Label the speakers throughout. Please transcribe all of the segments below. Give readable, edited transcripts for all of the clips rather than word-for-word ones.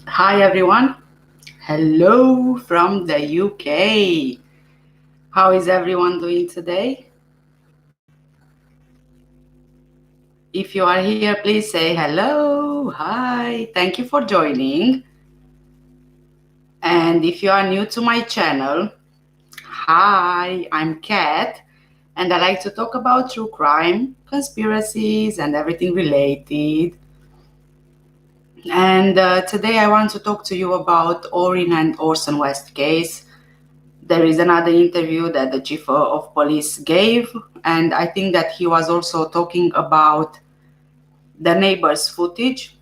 Speaker 1: Hi everyone. Hello from the UK. How is everyone doing today? If you are here, please say hello. Hi. Thank you for joining. And if you are new to my channel, hi, I'm Kat, and I like to talk about true crime, conspiracies, and everything related. And today I want to talk to you about Orrin and Orson West case. There is another interview that the chief of police gave, and I think that he was also talking about the neighbors' footage.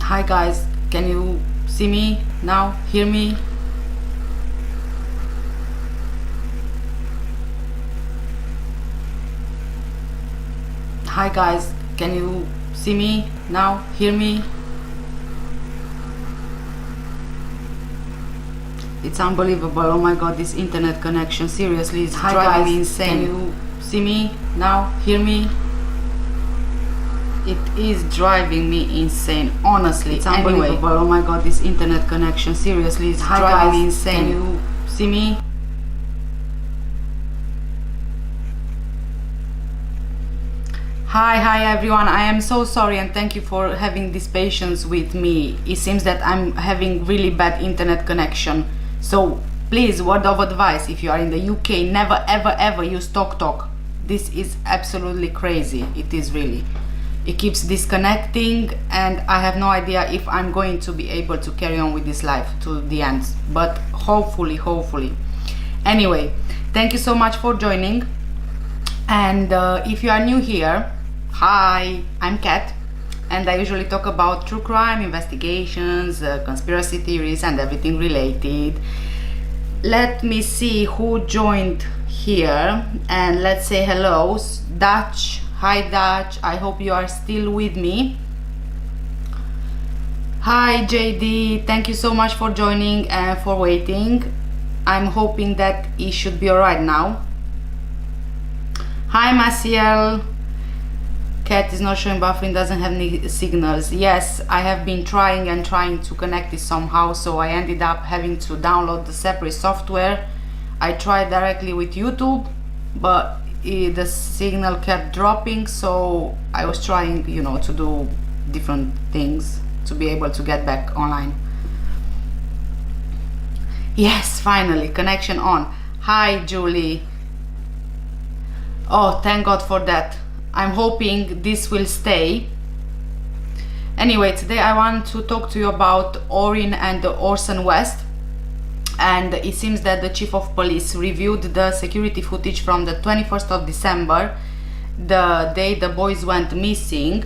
Speaker 1: Hi guys, can you see me now? Hear me? Hi guys, can you see me now? Hear me? It's unbelievable. Oh my god, this internet connection seriously is driving me insane. Can you see me now? Hear me? It is driving me insane, honestly. It's unbelievable. Oh my god, this internet connection seriously is driving me insane. Can you see me? Hi everyone. I am so sorry and thank you for having this patience with me. It seems that I'm having really bad internet connection. So please, word of advice, if you are in the UK, never ever use TalkTalk. This is absolutely crazy. It is really. It keeps disconnecting and I have no idea if I'm going to be able to carry on with this live to the end, but hopefully. Anyway, thank you so much for joining. And if you are new here, hi, I'm Kat, and I usually talk about true crime, investigations, conspiracy theories, and everything related. Let me see who joined here, and let's say hello. Dutch, hi Dutch, I hope you are still with me. Hi JD, thank you so much for joining and for waiting. I'm hoping that it should be alright now. Hi Maciel. Cat is not showing buffering, doesn't have any signals. Yes, I have been trying to connect it somehow, so I ended up having to download the separate software. I tried directly with YouTube, but the signal kept dropping, so I was trying, to do different things to be able to get back online. Yes, finally, connection on. Hi Julie. Oh, thank God for that. I'm hoping this will stay. Anyway, today I want to talk to you about Orrin and Orson West. And it seems that the chief of police reviewed the security footage from the 21st of December, the day the boys went missing.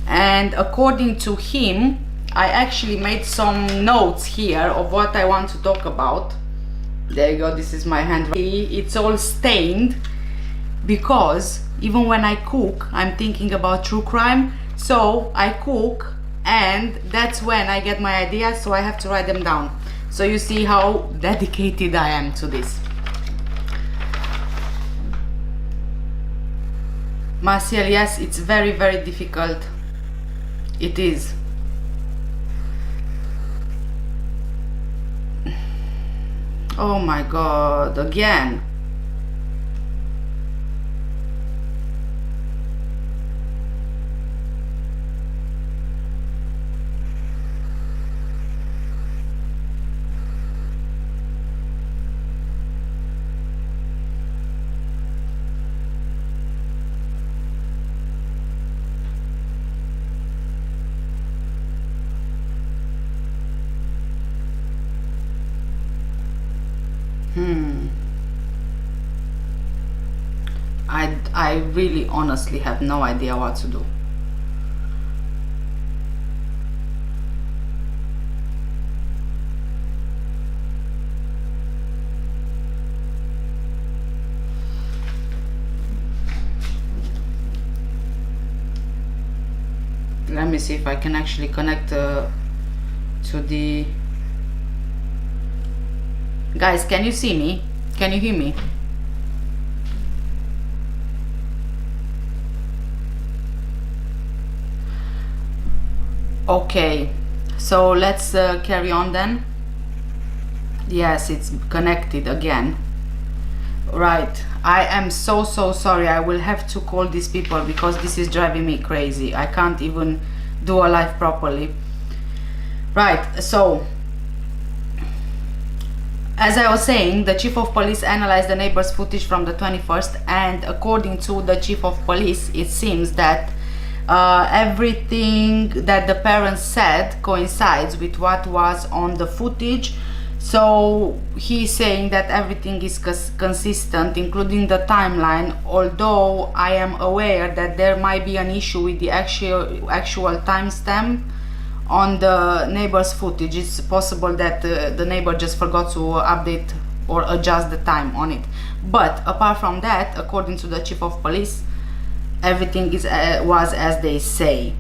Speaker 1: And according to him, I actually made some notes here of what I want to talk about. There you go, this is my handwriting. It's all stained, because even when I cook, I'm thinking about true crime. So I cook and that's when I get my ideas, so I have to write them down. So you see how dedicated I am to this. Marcial, yes, it's very difficult. It is. Oh my God, again. I really honestly have no idea what to do. me see if I can actually connect to the... Guys, can you see me? Can you hear me? Okay, so let's carry on then. Yes, it's connected again. Right, I am so sorry. I will have to call these people because this is driving me crazy. I can't even do a live properly. Right, so as I was saying, the chief of police analyzed the neighbor's footage from the 21st, and according to the chief of police, it seems that everything that the parents said coincides with what was on the footage. So he's saying that everything is consistent, including the timeline, although I am aware that there might be an issue with the actual timestamp on the neighbor's footage. It's possible that the neighbor just forgot to update or adjust the time on it. But apart from that, according to the chief of police, everything was as they say.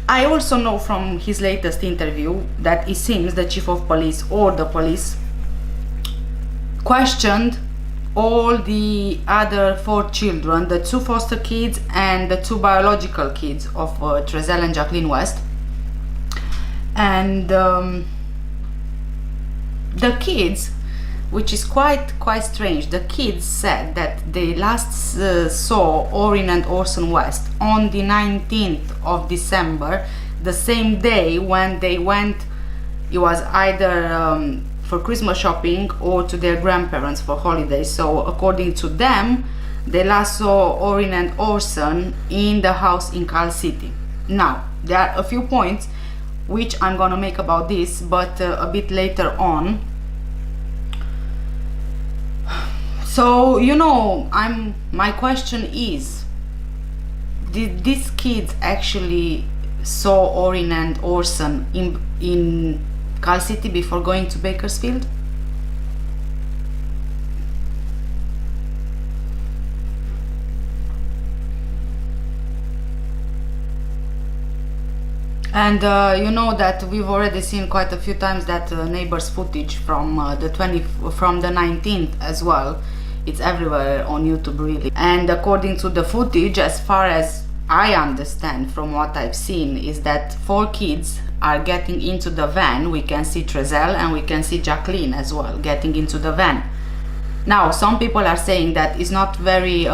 Speaker 1: I also know from his latest interview that it seems the chief of police or the police questioned all the other 4 children, the 2 foster kids and the 2 biological kids of Triselle and Jacqueline West. And the kids, which is quite strange, the kids said that they last saw Orrin and Orson West on the 19th of December, the same day when they went. It was either for Christmas shopping or to their grandparents for holidays. So according to them, they last saw Orrin and Orson in the house in Cal City. Now, there are a few points which I'm gonna make about this, but a bit later on. So, you know, my question is, did these kids actually saw Orrin and Orson in Cal City before going to Bakersfield? And you know that we've already seen quite a few times that neighbor's footage from the 19th as well. It's everywhere on YouTube, really. And according to the footage, as far as I understand from what I've seen, is that 4 kids are getting into the van. We can see Triselle and we can see Jacqueline as well getting into the van. Now, some people are saying that it's not very,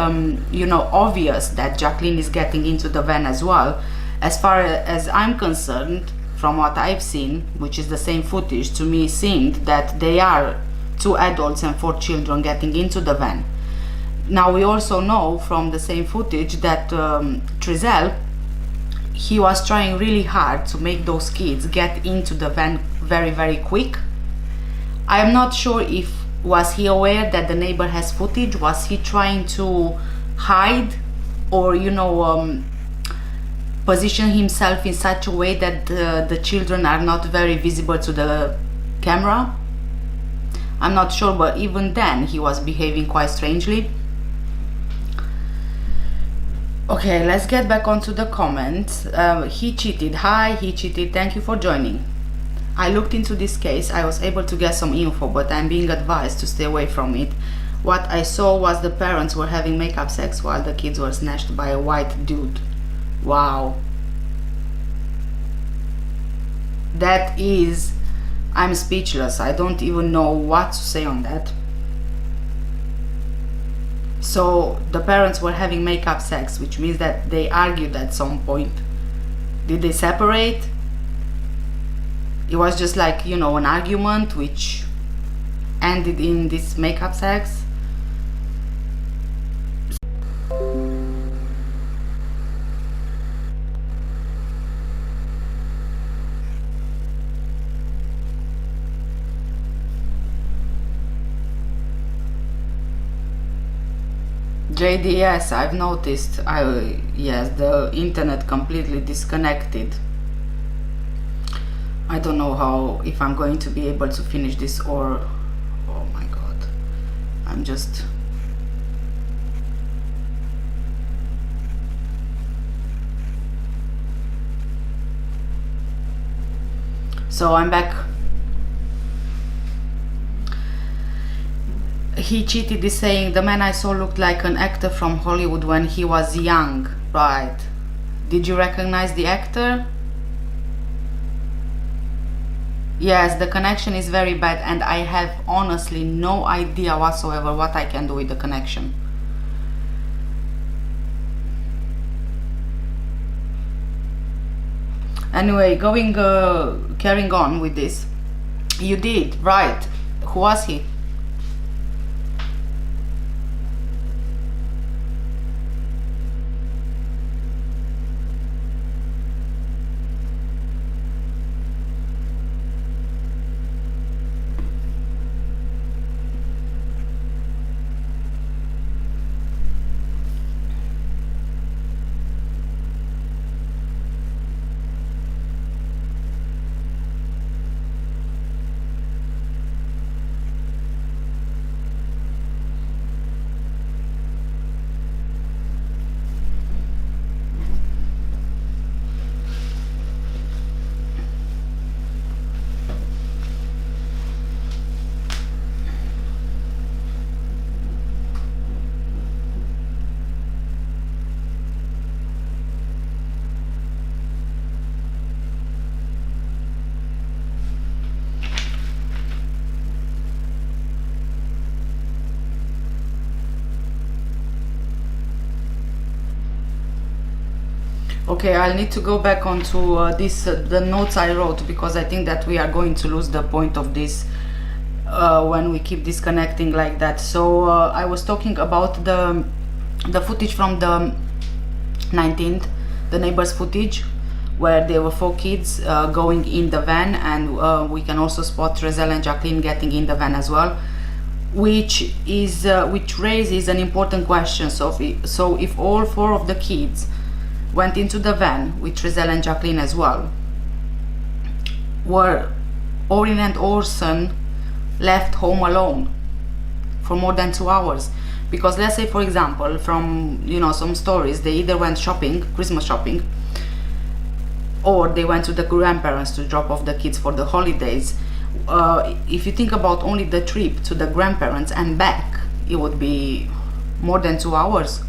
Speaker 1: you know, obvious that Jacqueline is getting into the van as well. As far as I'm concerned, from what I've seen, which is the same footage, to me seemed that they are 2 adults and 4 children getting into the van. Now, we also know from the same footage that Triselle, he was trying really hard to make those kids get into the van very quick. I am not sure if was he aware that the neighbor has footage. Was he trying to hide, or, you know, position himself in such a way that the children are not very visible to the camera? I'm not sure, but even then he was behaving quite strangely. Okay, let's get back onto the comments. He cheated. Hi, he cheated. Thank you for joining. I looked into this case. I was able to get some info, but I'm being advised to stay away from it. What I saw was the parents were having makeup sex while the kids were snatched by a white dude. Wow. That is... I'm speechless. I don't even know what to say on that. So the parents were having makeup sex, which means that they argued at some point. Did they separate? It was just like, you know, an argument which ended in this makeup sex. JDS, I've noticed. Yes, the internet completely disconnected. I don't know how, if I'm going to be able to finish this, or... Oh my god. I'm just... So I'm back. He cheated is saying the man I saw looked like an actor from Hollywood when he was young. Right. Did you recognize the actor? Yes, the connection is very bad and I have honestly no idea whatsoever what I can do with the connection. Anyway, carrying on with this. You did, right. Who was he? Okay, I'll need to go back onto the notes I wrote, because I think that we are going to lose the point of this when we keep disconnecting like that. So I was talking about the footage from the 19th, the neighbors footage, where there were 4 kids going in the van, and we can also spot Triselle and Jacqueline getting in the van as well, which raises an important question. So if all 4 of the kids went into the van with Triselle and Jacqueline as well, were Orrin and Orson left home alone for more than 2 hours? Because let's say, for example, from some stories, they either went shopping, Christmas shopping, or they went to the grandparents to drop off the kids for the holidays. If you think about only the trip to the grandparents and back, it would be more than 2 hours.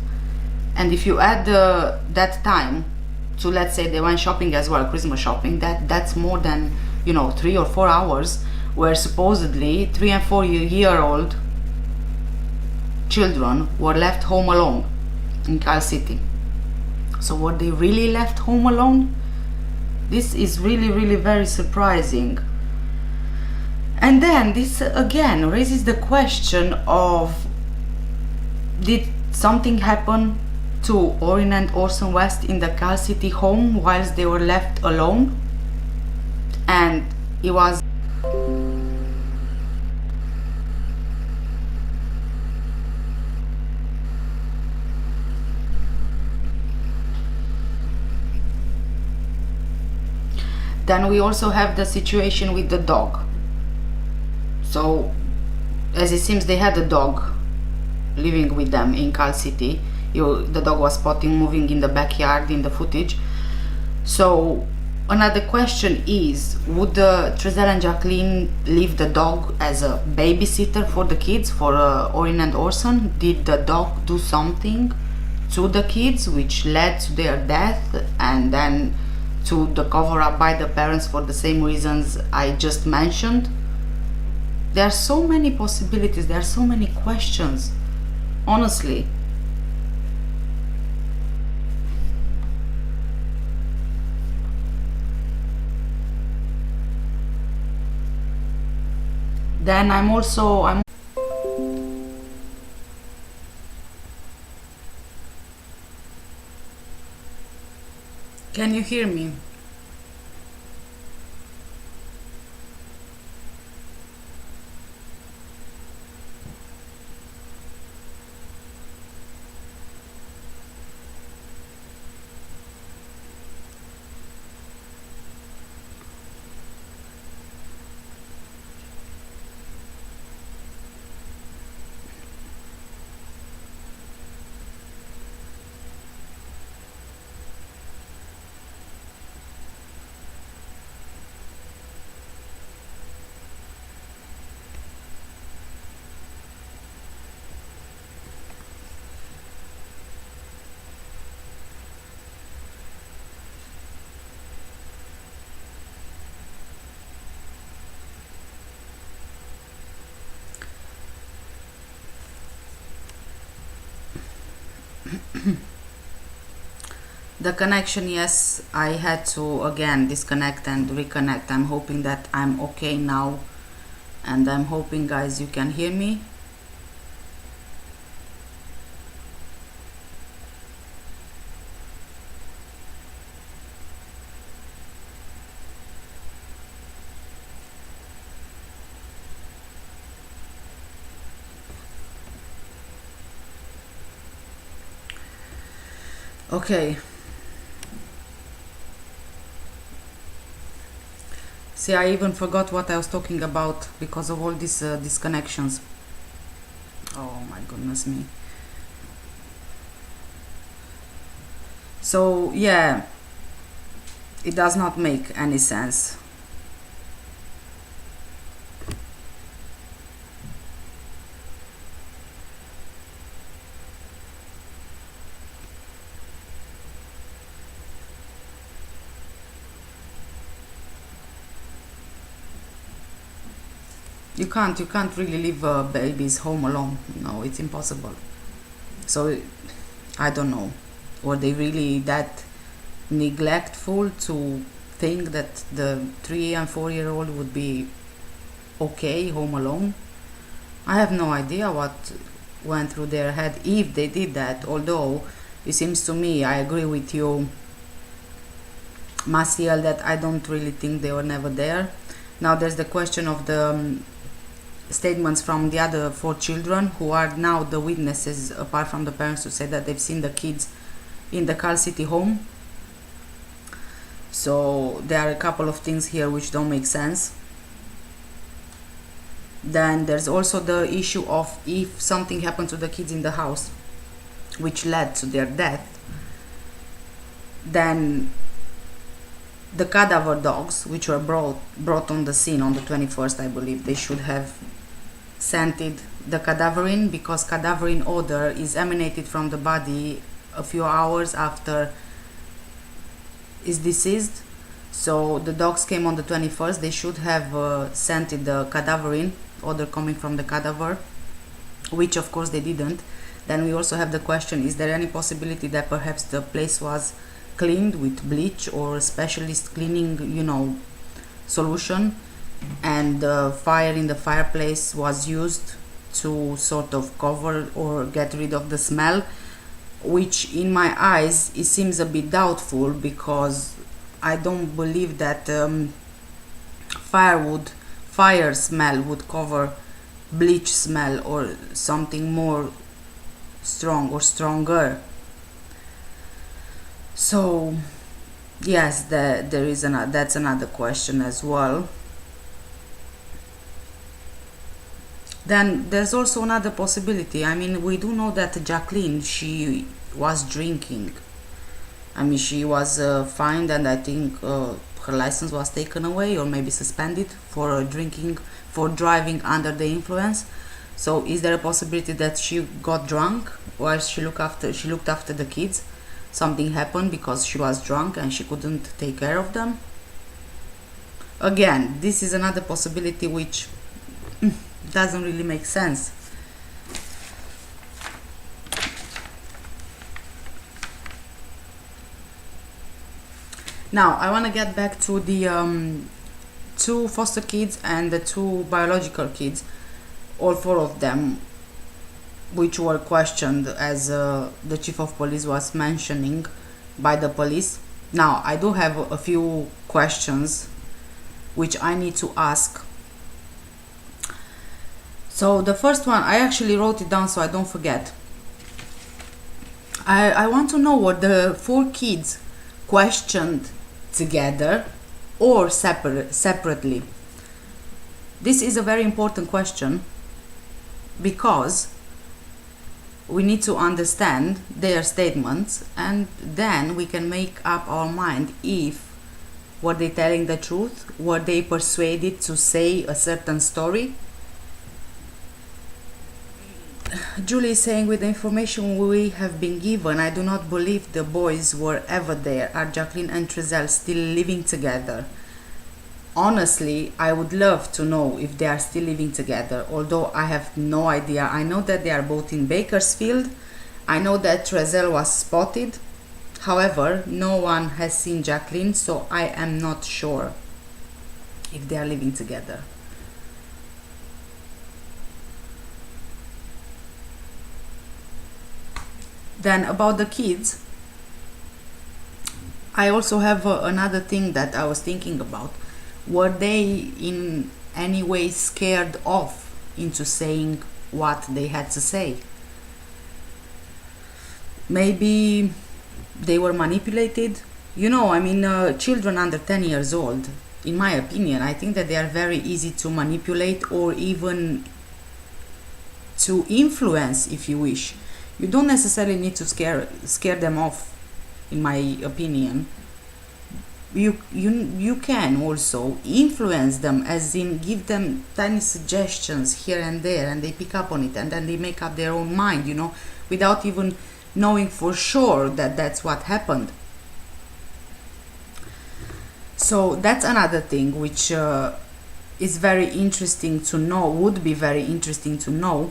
Speaker 1: And if you add that time to, let's say, they went shopping as well, Christmas shopping, that's more than 3 or 4 hours, where supposedly 3 and 4 year old children were left home alone in Cal City. So were they really left home alone? This is really, really very surprising. And then this again raises the question of, did something happen to Orrin and Orson West in the Cal City home whilst they were left alone? And it was then we also have the situation with the dog. So as it seems, they had a dog living with them in Cal City. The dog was spotted moving in the backyard in the footage. So another question is, would Triselle and Jacqueline leave the dog as a babysitter for the kids, for Orrin and Orson? Did the dog do something to the kids which led to their death, and then to the cover up by the parents for the same reasons I just mentioned? There are so many possibilities, there are so many questions, honestly. Then I'm Can you hear me? The connection, yes, I had to again disconnect and reconnect. I'm hoping that I'm okay now, and I'm hoping, guys, you can hear me. Okay. See, I even forgot what I was talking about because of all these disconnections. Oh my goodness me. So yeah, it does not make any sense. You can't really leave babies home alone. No, it's impossible. So I don't know, were they really that neglectful to think that the 3 and 4-year-old would be okay home alone? I have no idea what went through their head if they did that, although it seems to me, I agree with you, Maciel, that I don't really think they were never there. Now there's the question of the statements from the other 4 children who are now the witnesses, apart from the parents, who say that they've seen the kids in the Cal City home. So there are a couple of things here which don't make sense. Then there's also the issue of if something happened to the kids in the house which led to their death, then the cadaver dogs which were brought on the scene on the 21st, I believe, they should have scented the cadaverine, because cadaverine odor is emanated from the body a few hours after is deceased. So the dogs came on the 21st, they should have scented the cadaverine odor coming from the cadaver, which of course they didn't. Then we also have the question, is there any possibility that perhaps the place was cleaned with bleach or specialist cleaning, solution, and the fire in the fireplace was used to sort of cover or get rid of the smell, which in my eyes it seems a bit doubtful, because I don't believe that fire smell would cover bleach smell or something more strong or stronger. So yes, there is that's another question as well. Then there's also another possibility. I mean, we do know that Jacqueline, she was drinking. I mean, she was fined, and I think her license was taken away or maybe suspended for driving under the influence. So is there a possibility that she got drunk while she looked after the kids? Something happened because she was drunk and she couldn't take care of them? Again, this is another possibility which doesn't really make sense. Now I want to get back to the 2 foster kids and the 2 biological kids, all 4 of them, which were questioned, as the chief of police was mentioning, by the police. Now I do have a few questions which I need to ask. So the first one, I actually wrote it down so I don't forget. I want to know, were the 4 kids questioned together or separately? This is a very important question, because we need to understand their statements, and then we can make up our mind if were they telling the truth, were they persuaded to say a certain story. Julie is saying, with the information we have been given, I do not believe the boys were ever there. Are Jacqueline and Triselle still living together? Honestly, I would love to know if they are still living together, although I have no idea. I know that they are both in Bakersfield. I know that Triselle was spotted However, no one has seen Jacqueline, so I am not sure if they are living together. Then about the kids, I also have another thing that I was thinking about. Were they in any way scared off into saying what they had to say? Maybe they were manipulated. You know, I mean, children under 10 years old, in my opinion, I think that they are very easy to manipulate or even to influence, if you wish. You don't necessarily need to scare them off, in my opinion. You can also influence them, as in give them tiny suggestions here and there, and they pick up on it, and then they make up their own mind, you know, without even knowing for sure that that's what happened. So that's another thing which is very interesting to know, would be very interesting to know.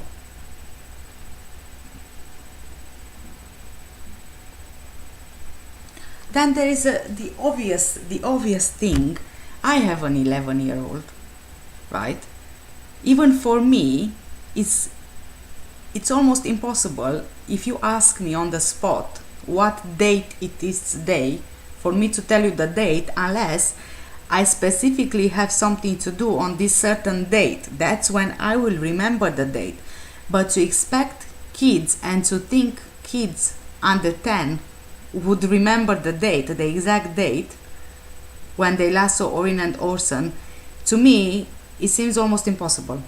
Speaker 1: Then there is the obvious thing. I have an 11-year-old, right? Even for me, it's almost impossible if you ask me on the spot what date it is today for me to tell you the date, unless I specifically have something to do on this certain date. That's when I will remember the date. But to expect kids and to think kids under 10 would remember the date, the exact date, when they last saw Orrin and Orson, to me, it seems almost impossible.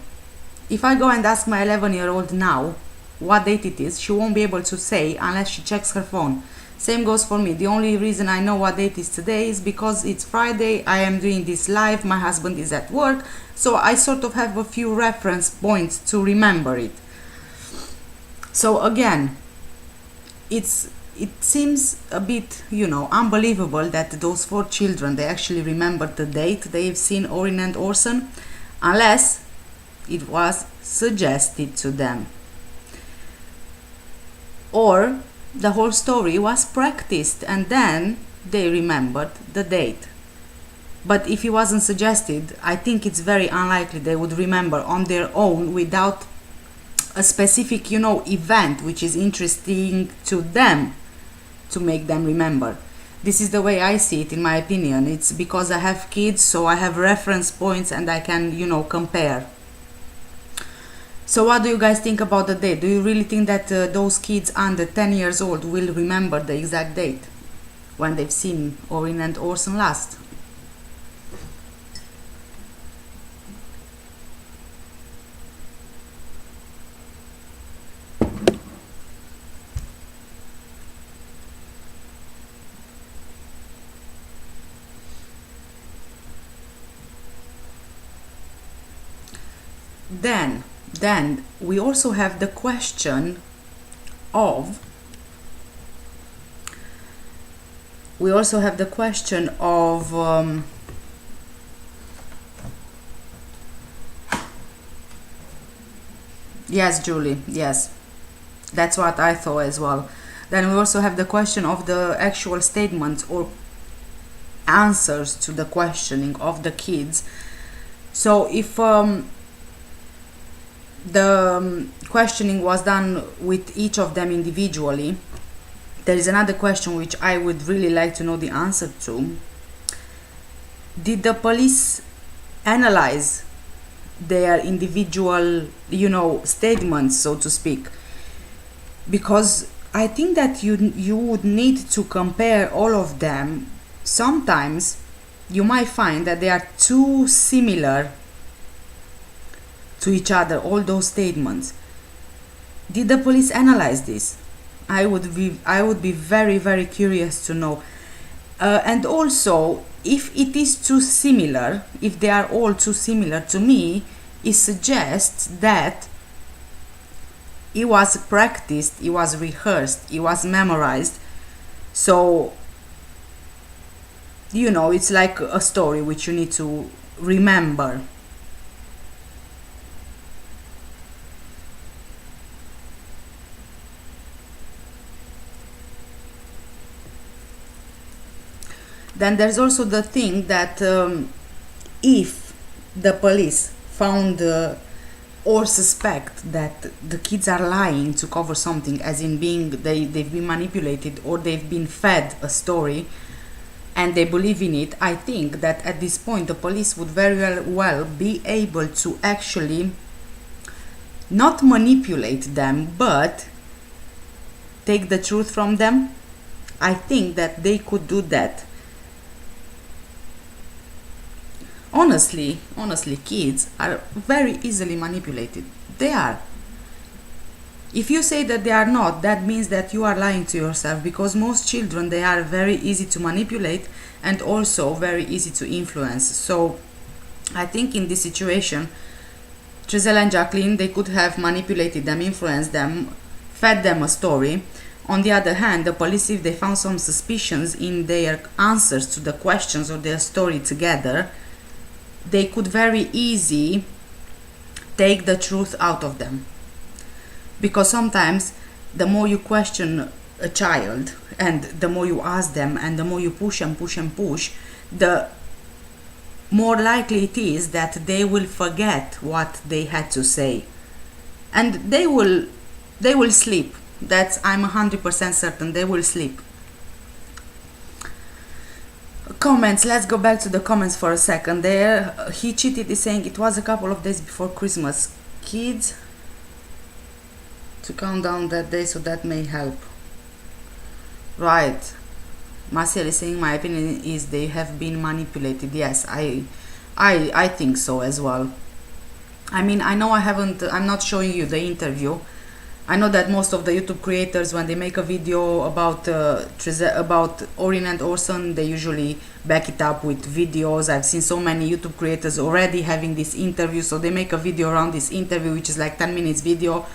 Speaker 1: If I go and ask my 11-year-old now what date it is, she won't be able to say unless she checks her phone. Same goes for me. The only reason I know what date is today is because it's Friday, I am doing this live, my husband is at work, so I sort of have a few reference points to remember it. So again, it seems a bit, you know, unbelievable that those 4 children, they actually remember the date they've seen Orrin and Orson, unless it was suggested to them. Or the whole story was practiced and then they remembered the date. But if it wasn't suggested, I think it's very unlikely they would remember on their own without a specific, you know, event which is interesting to them to make them remember. This is the way I see it, in my opinion. It's because I have kids, so I have reference points and I can, you know, compare. So what do you guys think about the date? Do you really think that those kids under 10 years old will remember the exact date when they've seen Orrin and Orson last? Then we also have the question of yes, Julie, yes, that's what I thought as well. Then we also have the question of the actual statements or answers to the questioning of the kids. So if the questioning was done with each of them individually, there is another question which I would really like to know the answer to. Did the police analyze their individual, you know, statements, so to speak? Because I think that you would need to compare all of them. Sometimes you might find that they are too similar to each other, all those statements. Did the police analyze this? I would be very, very curious to know. And also, if it is too similar, if they are all too similar, to me, it suggests that it was practiced, it was rehearsed, it was memorized. So, you know, it's like a story which you need to remember. Then there's also the thing that if the police found or suspect that the kids are lying to cover something, as in being they've been manipulated or they've been fed a story and they believe in it, I think that at this point the police would very well be able to actually not manipulate them but take the truth from them. I think that they could do that. Honestly, kids are very easily manipulated. They are. If you say that they are not, that means that you are lying to yourself, because most children, they are very easy to manipulate and also very easy to influence. So I think in this situation, Triselle and Jacqueline, they could have manipulated them, influenced them, fed them a story. On the other hand, the police, if they found some suspicions in their answers to the questions or their story together, they could very easy take the truth out of them. Because sometimes the more you question a child and the more you ask them and the more you push and push and push, the more likely it is that they will forget what they had to say, and they will sleep. That's, I'm 100% certain they will sleep. Comments, let's go back to the comments for a second. There, he cheated is saying it was a couple of days before Christmas. Kids to count down that day, so that may help. Right. Marcel is saying my opinion is they have been manipulated. Yes, I think so as well. I mean, I know I'm not showing you the interview. I know that most of the YouTube creators, when they make a video about Orrin and Orson, they usually back it up with videos. I've seen so many YouTube creators already having this interview, so they make a video around this interview, which is like 10 minutes video.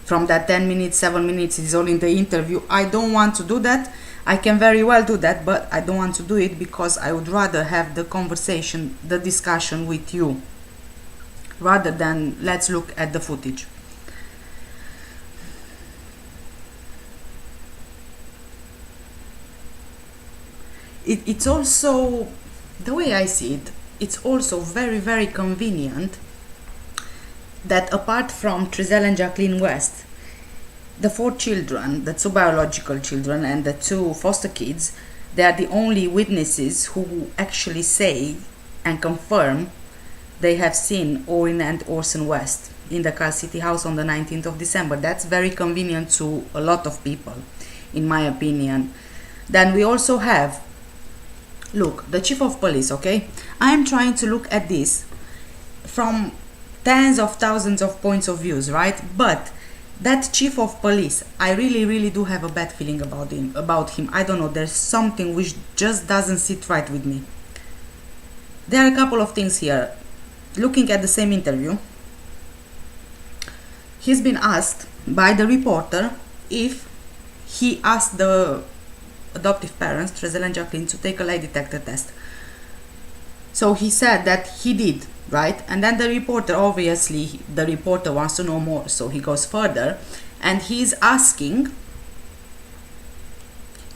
Speaker 1: From that 10 minutes, 7 minutes is all in the interview. I don't want to do that. I can very well do that, but I don't want to do it because I would rather have the conversation, the discussion with you, rather than let's look at the footage. It's also, the way I see it, it's also very, very convenient that apart from Triselle and Jacqueline West, the 4 children, the 2 biological children and the 2 foster kids, they are the only witnesses who actually say and confirm they have seen Orrin and Orson West in the Cal City house on the 19th of December. That's very convenient to a lot of people, in my opinion. Then we also have, look, the chief of police, okay? I am trying to look at this from tens of thousands of points of views, right? But that chief of police, I really do have a bad feeling about him. I don't know, there's something which just doesn't sit right with me. There are a couple of things here. Looking at the same interview, he's been asked by the reporter if he asked the adoptive parents, Triselle and Jacqueline, to take a lie detector test. So he said that he did, right? And then the reporter, obviously the reporter wants to know more, so he goes further and he's asking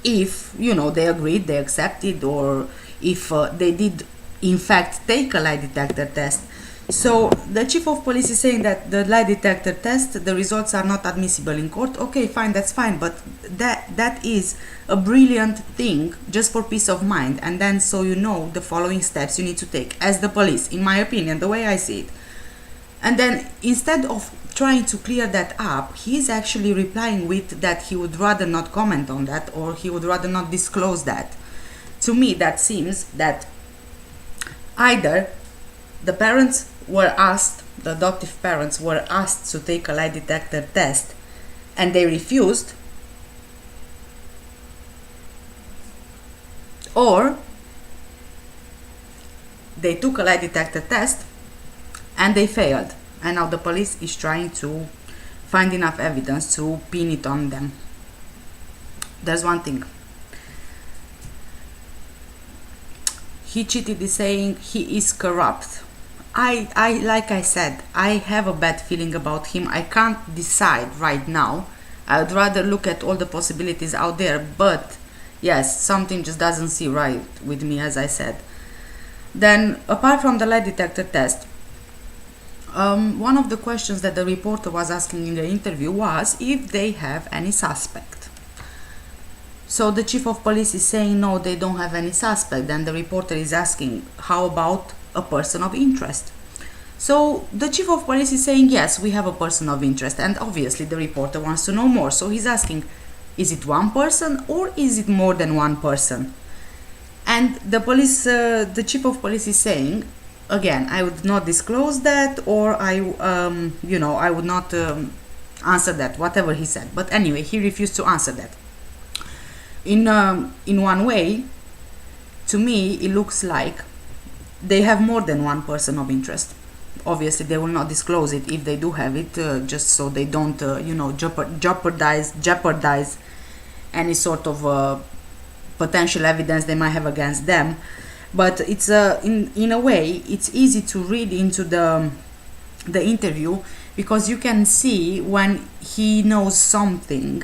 Speaker 1: if, you know, they agreed, they accepted, or if they did in fact take a lie detector test. So the chief of police is saying that the lie detector test, the results are not admissible in court. Okay, fine, that's fine, but that is a brilliant thing just for peace of mind, and then so you know the following steps you need to take as the police, in my opinion, the way I see it. And then instead of trying to clear that up, he's actually replying with that he would rather not comment on that, or he would rather not disclose that. To me, that seems that either the parents were asked, the adoptive parents were asked to take a lie detector test and they refused, or they took a lie detector test and they failed, and now the police is trying to find enough evidence to pin it on them. There's one thing. He cheated is saying he is corrupt. I like I said, I have a bad feeling about him. I can't decide right now. I would rather look at all the possibilities out there, but Yes, something just doesn't see right with me, as I said. Then, apart from the lie detector test, one of the questions that the reporter was asking in the interview was if they have any suspect. So the chief of police is saying no, they don't have any suspect. Then the reporter is asking, how about a person of interest? So the chief of police is saying, yes, we have a person of interest. And obviously the reporter wants to know more. So he's asking, is it one person or is it more than one person? And the chief of police is saying, again, I would not disclose that, or I would not answer that, whatever he said. But anyway, he refused to answer that. In one way, to me, it looks like they have more than one person of interest. Obviously, they will not disclose it if they do have it, just so they don't, jeopardize any sort of potential evidence they might have against them. But it's in a way, it's easy to read into the interview, because you can see when he knows something.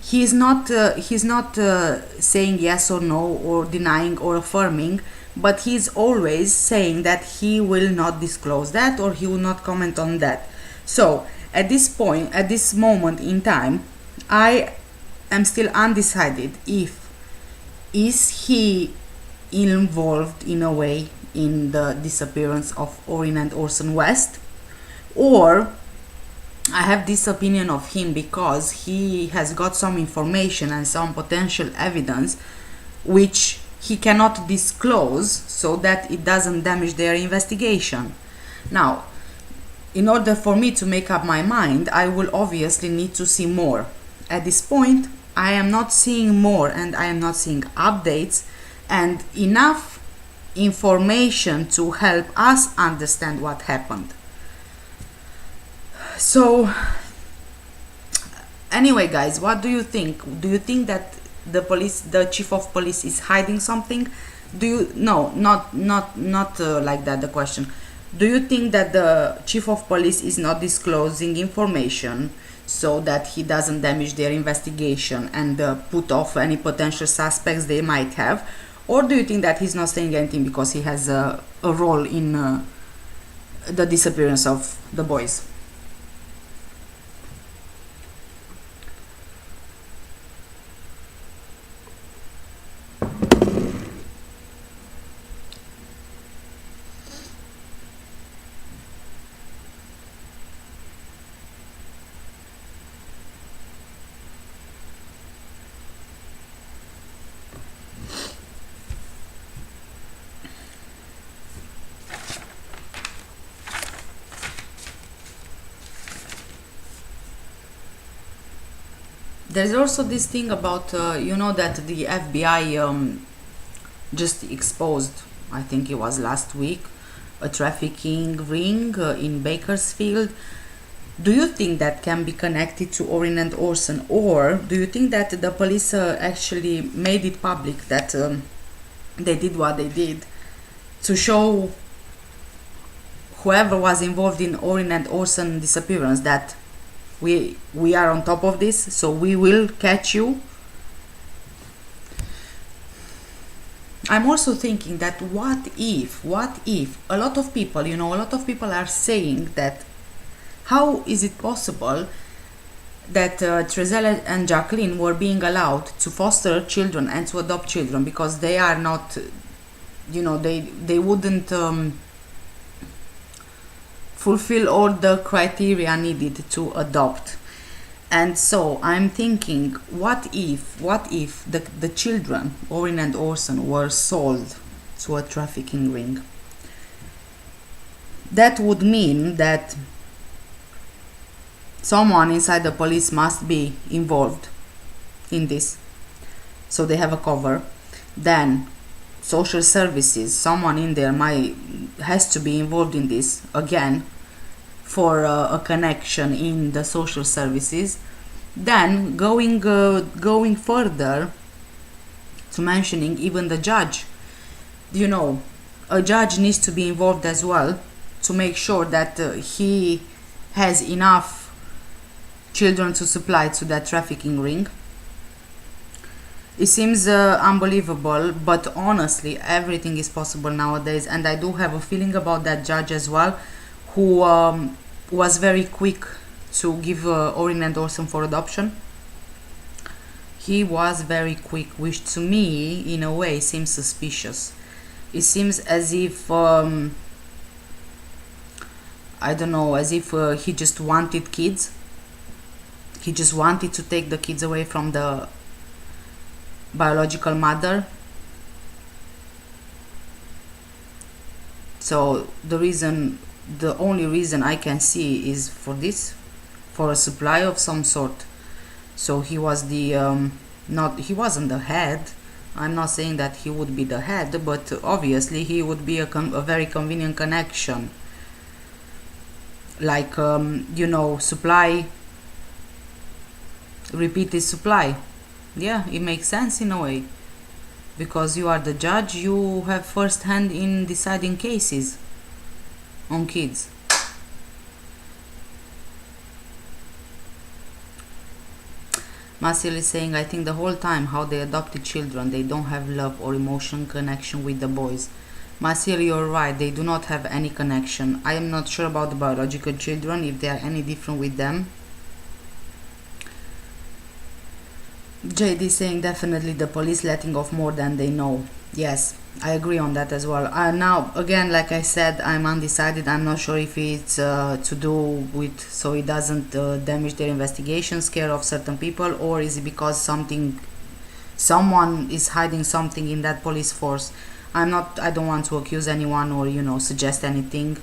Speaker 1: He's not saying yes or no, or denying or affirming, but he's always saying that he will not disclose that, or he will not comment on that. So at this moment in time, I am still undecided if is he involved in a way in the disappearance of Orrin and Orson West, or I have this opinion of him because he has got some information and some potential evidence which he cannot disclose, so that it doesn't damage their investigation. Now, in order for me to make up my mind, I will obviously need to see more. At this point, I am not seeing more, and I am not seeing updates and enough information to help us understand what happened. So anyway, guys, what do you think? Do you think that the chief of police is hiding something? Not like that, the question. Do you think that the chief of police is not disclosing information so that he doesn't damage their investigation and put off any potential suspects they might have? Or do you think that he's not saying anything because he has a role in the disappearance of the boys? There's also this thing about, that the FBI just exposed, I think it was last week, a trafficking ring in Bakersfield. Do you think that can be connected to Orrin and Orson, or do you think that the police actually made it public that they did what they did to show whoever was involved in Orrin and Orson disappearance that we are on top of this, so we will catch you? I'm also thinking that what if a lot of people are saying that how is it possible that Triselle and Jacqueline were being allowed to foster children and to adopt children, because they are not, they wouldn't fulfill all the criteria needed to adopt. And so I'm thinking, what if the children, Orrin and Orson, were sold to a trafficking ring? That would mean that someone inside the police must be involved in this, so they have a cover. Then social services, someone in there has to be involved in this again for a connection in the social services. Then going further to mentioning even the judge, a judge needs to be involved as well to make sure that he has enough children to supply to that trafficking ring. It seems unbelievable, but honestly, everything is possible nowadays. And I do have a feeling about that judge as well, who was very quick to give Orrin and Orson for adoption. He was very quick, which to me, in a way, seems suspicious. It seems as if, I don't know, as if he just wanted kids. He just wanted to take the kids away from the biological mother. So the only reason I can see is for this, for a supply of some sort. So he was the he wasn't the head. I'm not saying that he would be the head, but obviously he would be a very convenient connection, like supply, repeated supply. Yeah, it makes sense in a way, because you are the judge, you have first hand in deciding cases on kids. Marcel is saying, I think the whole time how they adopted children, they don't have love or emotion connection with the boys. Marcel, you're right, they do not have any connection. I am not sure about the biological children, if they are any different with them. JD saying, definitely the police letting off more than they know. Yes, I agree on that as well. Now, again, like I said, I'm undecided. I'm not sure if it's to do with so it doesn't damage their investigation, scare off certain people, or is it because someone is hiding something in that police force. I don't want to accuse anyone or suggest anything,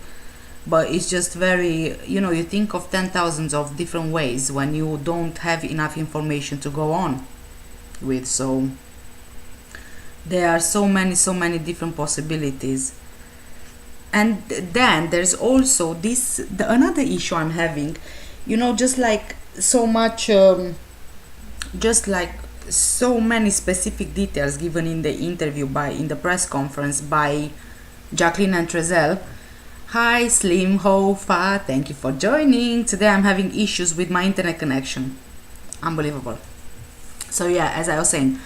Speaker 1: but it's just very, you think of 10,000s of different ways when you don't have enough information to go on with. So there are so many different possibilities. And then there's also another issue I'm having, just like so much, just like so many specific details given in the interview in the press conference by Jacqueline and Triselle. Hi Slim Hofa, thank you for joining. Today I'm having issues with my internet connection. Unbelievable. So yeah, as I was saying,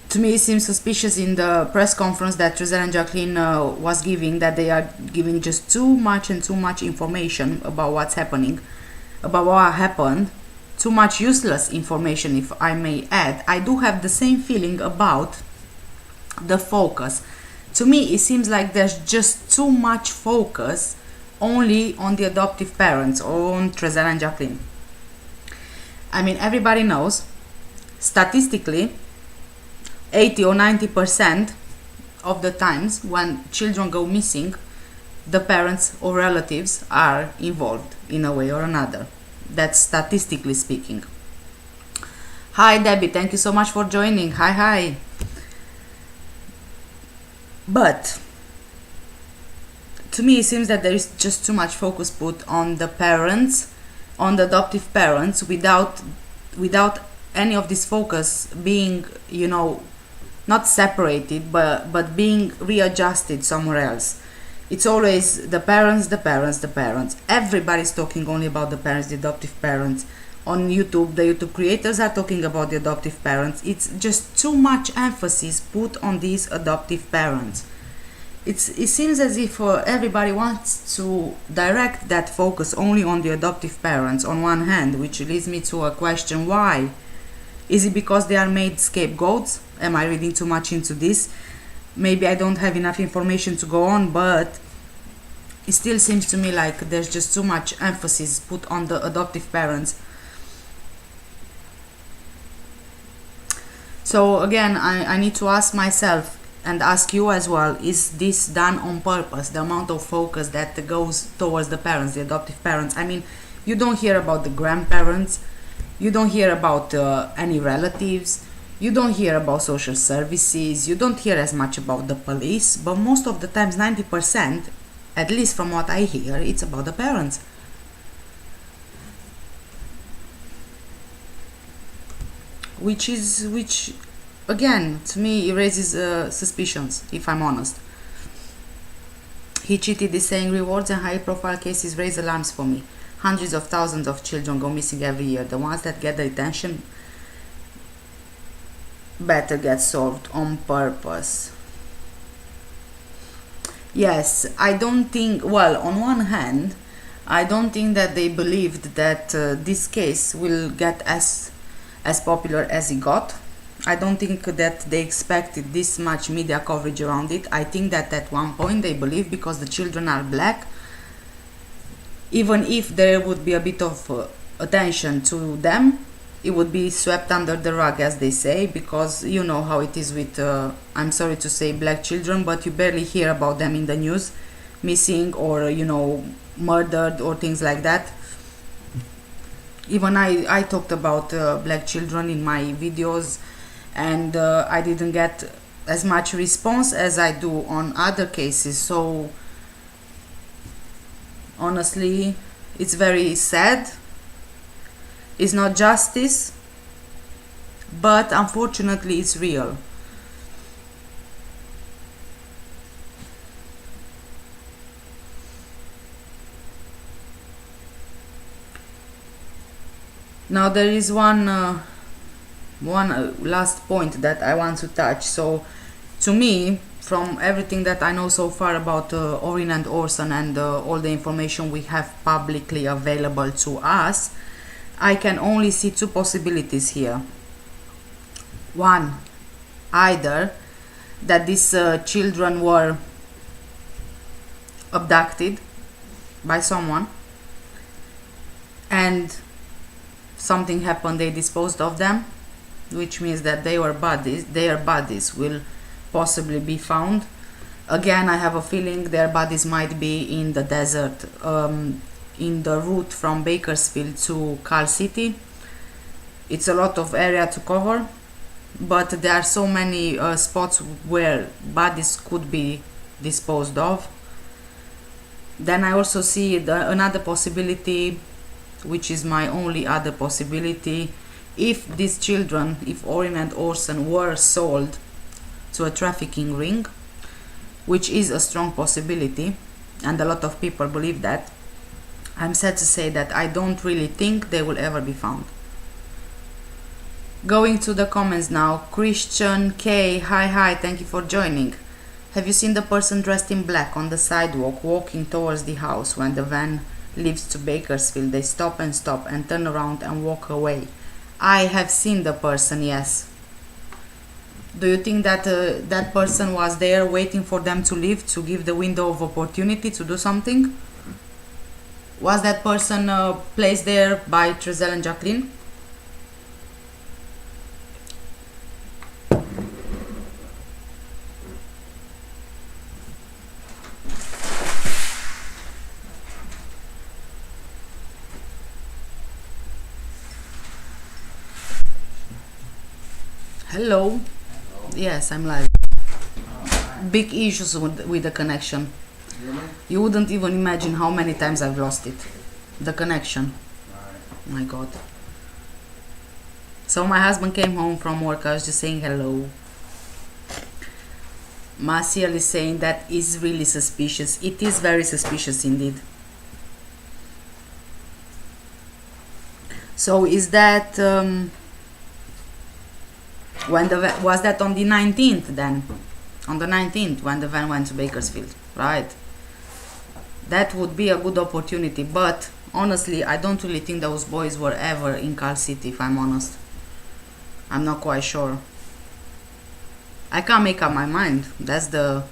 Speaker 1: to me it seems suspicious in the press conference that Triselle and Jacqueline was giving, that they are giving just too much information about what's happening, about what happened. Too much useless information, if I may add. I do have the same feeling about the focus. To me, it seems like there's just too much focus only on the adoptive parents, or on Triselle and Jacqueline. I mean, everybody knows, statistically, 80 or 90% of the times when children go missing, the parents or relatives are involved in a way or another. That's statistically speaking. Hi Debbie, thank you so much for joining. Hi. But to me it seems that there is just too much focus put on the parents, on the adoptive parents, without any of this focus being, not separated, but being readjusted somewhere else. It's always the parents. Everybody's talking only about the parents, the adoptive parents. On YouTube, the YouTube creators are talking about the adoptive parents. It's just too much emphasis put on these adoptive parents. It seems as if everybody wants to direct that focus only on the adoptive parents on one hand, which leads me to a question: why? Is it because they are made scapegoats? Am I reading too much into this? Maybe I don't have enough information to go on, but it still seems to me like there's just too much emphasis put on the adoptive parents. So again, I need to ask myself and ask you as well, is this done on purpose? The amount of focus that goes towards the parents, the adoptive parents. I mean, you don't hear about the grandparents, you don't hear about any relatives, you don't hear about social services, you don't hear as much about the police, but most of the times, 90%, at least from what I hear, it's about the parents. Which again, to me, it raises suspicions, if I'm honest. He cheated is saying, rewards and high profile cases raise alarms for me. Hundreds of thousands of children go missing every year. The ones that get the attention, better get solved on purpose. Yes, I don't think, well, on one hand, I don't think that they believed that this case will get as popular as it got. I don't think that they expected this much media coverage around it. I think that at one point they believed, because the children are black, even if there would be a bit of attention to them, it would be swept under the rug, as they say, because you know how it is with, I'm sorry to say, black children, but you barely hear about them in the news, missing or, you know, murdered or things like that. Even I talked about black children in my videos, and I didn't get as much response as I do on other cases. So honestly, it's very sad. It's not justice, but unfortunately it's real. Now there is one last point that I want to touch. So to me, from everything that I know so far about Orrin and Orson, and all the information we have publicly available to us, I can only see two possibilities here. One, either that these children were abducted by someone and something happened, they disposed of them, which means that their bodies will possibly be found. Again, I have a feeling their bodies might be in the desert, in the route from Bakersfield to Cal City. It's a lot of area to cover, but there are so many spots where bodies could be disposed of. Then I also see another possibility, which is my only other possibility. If these children, if Orrin and Orson were sold to a trafficking ring, which is a strong possibility, and a lot of people believe that, I'm sad to say that I don't really think they will ever be found. Going to the comments now. Christian K, hi, thank you for joining. Have you seen the person dressed in black on the sidewalk walking towards the house when the van leaves to Bakersfield? They stop and turn around and walk away. I have seen the person, yes. Do you think that that person was there waiting for them to leave, to give the window of opportunity to do something? Was that person placed there by Triselle and Jacqueline? Hello? Yes, I'm live. Big issues with the connection.
Speaker 2: Really?
Speaker 1: You wouldn't even imagine how many times I've lost it. The connection. My God. So my husband came home from work. I was just saying hello. Marcial is saying that is really suspicious. It is very suspicious indeed. So is that when was that on the 19th then? On the 19th when the van went to Bakersfield, right? That would be a good opportunity, but honestly I don't really think those boys were ever in Cal City, if I'm honest. I'm not quite sure. I can't make up my mind. That's the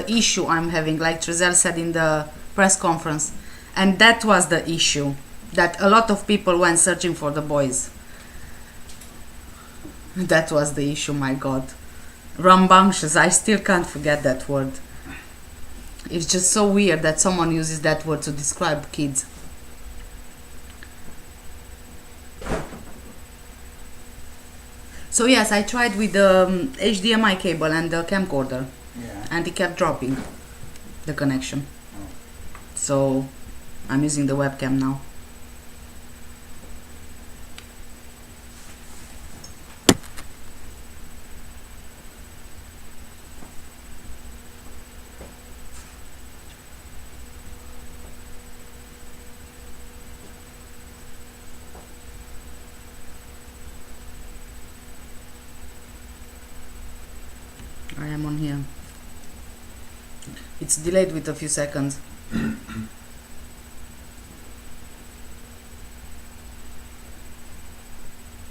Speaker 1: issue I'm having, like Triselle said in the press conference. And that was the issue, that a lot of people went searching for the boys. That was the issue, my God. Rambunctious, I still can't forget that word. It's just so weird that someone uses that word to describe kids. So yes, I tried with the HDMI cable and the camcorder,
Speaker 2: Yeah.
Speaker 1: and it kept dropping the connection.
Speaker 2: Oh.
Speaker 1: So I'm using the webcam now. I am on here. It's delayed with a few seconds.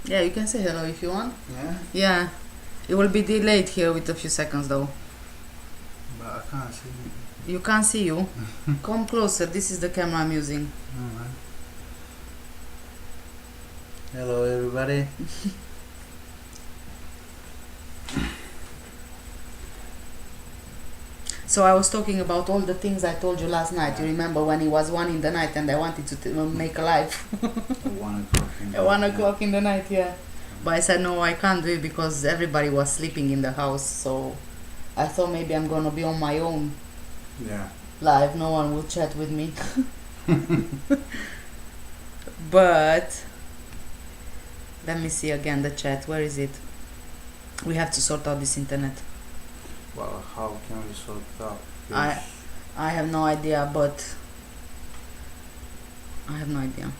Speaker 1: Yeah, you can say hello if you want.
Speaker 2: Yeah?
Speaker 1: Yeah. It will be delayed here with a few seconds though.
Speaker 2: But I can't see you.
Speaker 1: You can't see you? Come closer, this is the camera I'm using.
Speaker 2: Alright. Hello everybody.
Speaker 1: So I was talking about all the things I told you last night. You remember when it was 1 in the night and I wanted to make a live?
Speaker 2: 1 o'clock in the
Speaker 1: At 1 o'clock in the night, yeah. But I said no, I can't do it because everybody was sleeping in the house. So I thought maybe I'm gonna be on my own
Speaker 2: Yeah.
Speaker 1: live. No one will chat with me. But let me see again the chat. Where is it? We have to sort out this internet.
Speaker 2: Well, how can we sort it out?
Speaker 1: I have no idea, but I have no idea.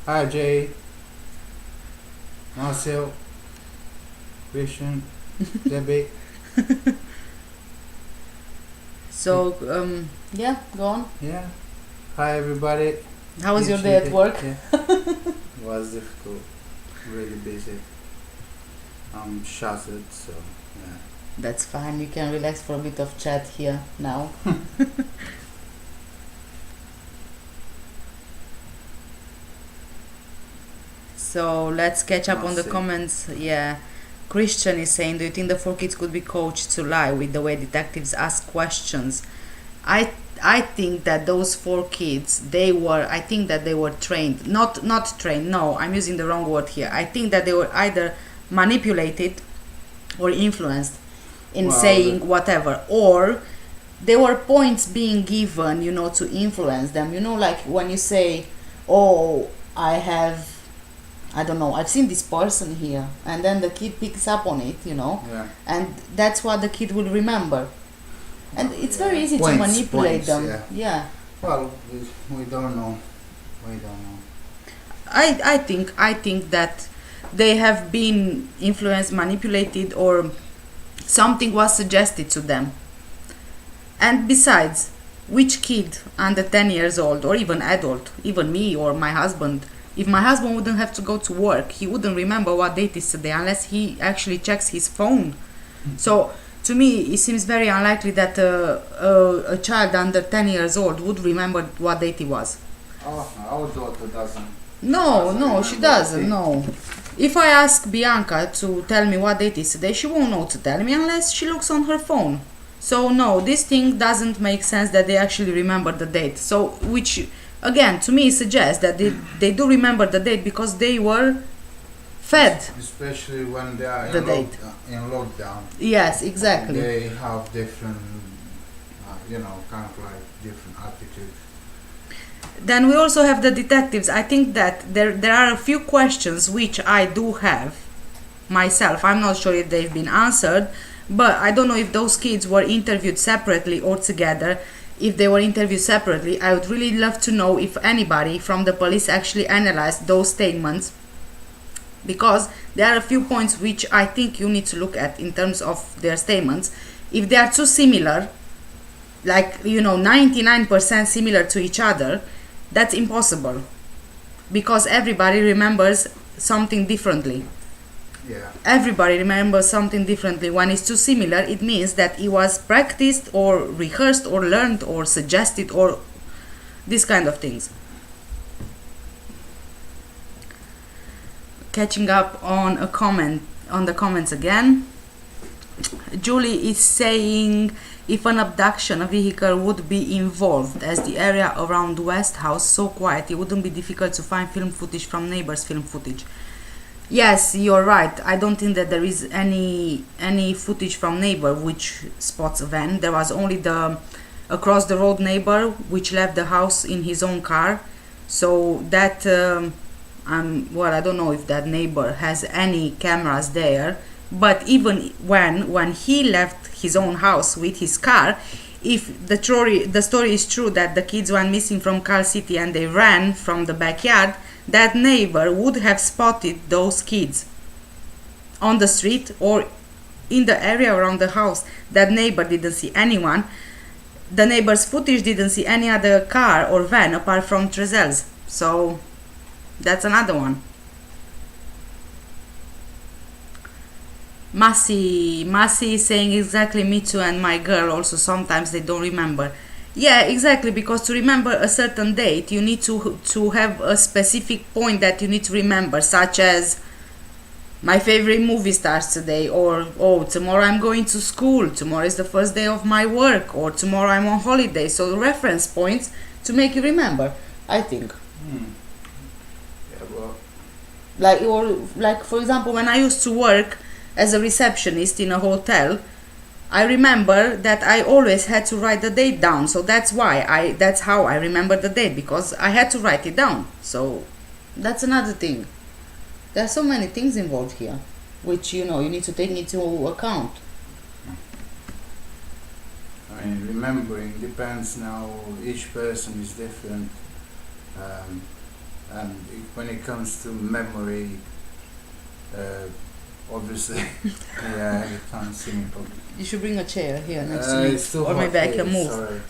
Speaker 2: Hi Jay. Marcel. Christian. Debbie.
Speaker 1: So yeah, go on.
Speaker 2: Yeah. Hi everybody.
Speaker 1: How was your day at work?
Speaker 2: Yeah. It was difficult. Really busy. I'm shattered, so yeah.
Speaker 1: That's fine. You can relax for a bit of chat here now. So let's catch up on the comments. Yeah. Christian is saying, do you think the 4 kids could be coached to lie with the way detectives ask questions? I think that those 4 kids, I think that they were trained. Not trained, no, I'm using the wrong word here. I think that they were either manipulated or influenced in saying whatever, or there were points being given, to influence them. Like when you say, oh, I don't know, I've seen this person here, and then the kid picks up on it,
Speaker 2: Yeah.
Speaker 1: and that's what the kid will remember. And it's very easy to manipulate them. Yeah.
Speaker 2: Well, we don't know.
Speaker 1: I think that they have been influenced, manipulated, or something was suggested to them. And besides, which kid under 10 years old, or even adult, even me or my husband, if my husband wouldn't have to go to work, he wouldn't remember what date is today unless he actually checks his phone. So to me, it seems very unlikely that a child under 10 years old would remember what date it was.
Speaker 2: Oh, our daughter doesn't.
Speaker 1: No, she doesn't. No. If I ask Bianca to tell me what date is today, she won't know to tell me unless she looks on her phone. So no, this thing doesn't make sense that they actually remember the date. So, which again to me suggests that they do remember the date because they were fed.
Speaker 2: Especially when they are
Speaker 1: the
Speaker 2: in lockdown.
Speaker 1: Yes, exactly.
Speaker 2: They have different, kind of like different attitude.
Speaker 1: Then we also have the detectives. I think that there are a few questions which I do have myself. I'm not sure if they've been answered, but I don't know if those kids were interviewed separately or together. If they were interviewed separately, I would really love to know if anybody from the police actually analyzed those statements, because there are a few points which I think you need to look at in terms of their statements. If they are too similar, like 99% similar to each other, that's impossible, because everybody remembers something differently.
Speaker 2: Yeah.
Speaker 1: Everybody remembers something differently. When it's too similar, it means that it was practiced or rehearsed or learned or suggested or these kind of things. Catching up on the comments again. Julie is saying, if an abduction, a vehicle would be involved, as the area around West House so quiet, it wouldn't be difficult to find film footage from neighbors' film footage. Yes, you're right. I don't think that there is any footage from neighbor which spots a van. There was only the across the road neighbor which left the house in his own car. So that I don't know if that neighbor has any cameras there. But even when he left his own house with his car, if the story is true that the kids went missing from Cal City and they ran from the backyard, that neighbor would have spotted those kids on the street or in the area around the house, that neighbor didn't see anyone. The neighbor's footage didn't see any other car or van apart from Triselle's. So that's another one. Massey is saying exactly, me too, and my girl also, sometimes they don't remember. Yeah, exactly, because to remember a certain date you need to have a specific point that you need to remember, such as my favorite movie starts today, or oh, tomorrow I'm going to school, tomorrow is the first day of my work, or tomorrow I'm on holiday. So reference points to make you remember, I think.
Speaker 2: Yeah, well,
Speaker 1: Like for example, when I used to work as a receptionist in a hotel, I remember that I always had to write the date down. So that's how I remember the date, because I had to write it down. So that's another thing. There are so many things involved here, which you need to take into account.
Speaker 2: I mean, remembering depends now. Each person is different, and when it comes to memory, obviously, yeah, you can't see me properly.
Speaker 1: You should bring a chair here next to me,
Speaker 2: It's too
Speaker 1: or
Speaker 2: hot
Speaker 1: maybe I
Speaker 2: here,
Speaker 1: can move.
Speaker 2: Sorry,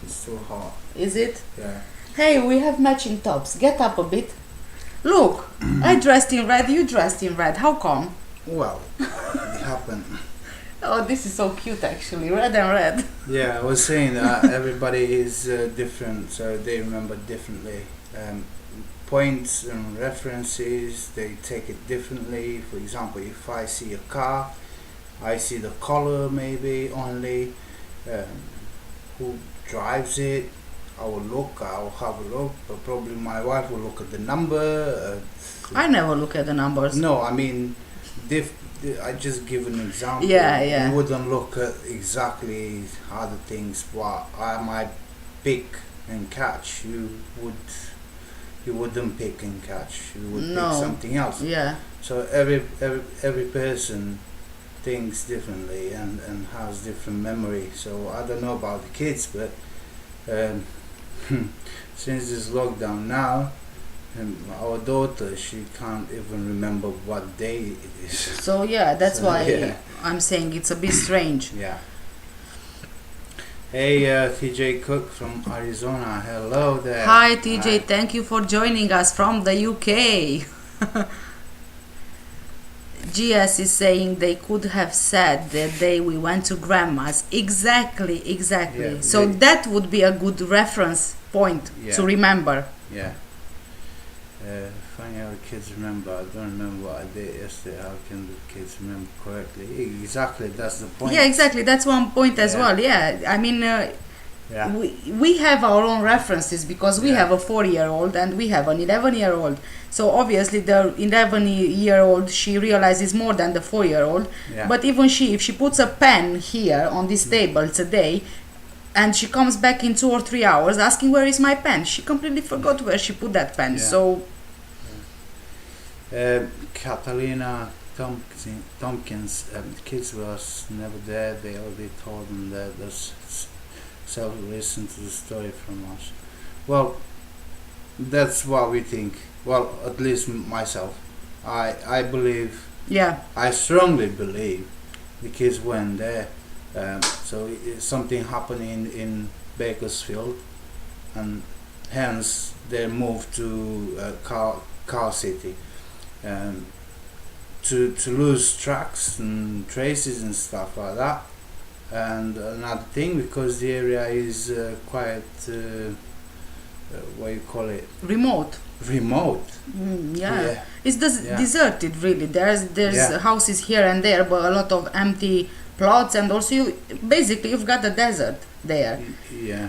Speaker 2: it's too hot.
Speaker 1: Is it?
Speaker 2: Yeah.
Speaker 1: Hey, we have matching tops. Get up a bit. Look, I dressed in red, you dressed in red. How come?
Speaker 2: Well, it happened.
Speaker 1: Oh, this is so cute actually, red and red.
Speaker 2: Yeah, I was saying that everybody is different, so they remember differently. Points and references, they take it differently. For example, if I see a car, I see the color maybe only, who drives it. I'll have a look, but probably my wife will look at the number.
Speaker 1: I never look at the numbers.
Speaker 2: No, I mean, I just give an example.
Speaker 1: Yeah.
Speaker 2: You wouldn't look at exactly other things what I might pick and catch. You wouldn't pick and catch. You would pick something else.
Speaker 1: Yeah.
Speaker 2: So every person thinks differently and has different memory. So I don't know about the kids, but since this lockdown now, our daughter, she can't even remember what day it is.
Speaker 1: So yeah, that's why I'm saying it's a bit strange.
Speaker 2: Yeah. Hey, TJ Cook from Arizona. Hello there.
Speaker 1: Hi TJ, thank you for joining us from the UK. GS is saying they could have said the day we went to grandma's. Exactly.
Speaker 2: Yeah,
Speaker 1: so that would be a good reference point to remember.
Speaker 2: Yeah. Funny how the kids remember. I don't remember what I did yesterday. How can the kids remember correctly? Exactly, that's the point.
Speaker 1: Yeah, exactly. That's one point as well. Yeah, I mean, we have our own references, because we have a 4-year-old and we have an 11-year-old. So obviously the 11-year-old, she realizes more than the 4-year-old.
Speaker 2: Yeah.
Speaker 1: But even if she puts a pen here on this table today, and she comes back in 2 or 3 hours asking where is my pen, she completely forgot where she put that pen. So
Speaker 2: Catalina Tompkins, kids was never there. They already told them that. So listen to the story from us. Well, that's what we think. Well, at least myself. I believe.
Speaker 1: yeah,
Speaker 2: I strongly believe the kids went there. So something happened in Bakersfield, and hence they moved to Car City. To lose tracks and traces and stuff like that. And another thing, because the area is quite what you call it,
Speaker 1: remote. It's deserted really. There's houses here and there, but a lot of empty plots, and also you've got the desert there.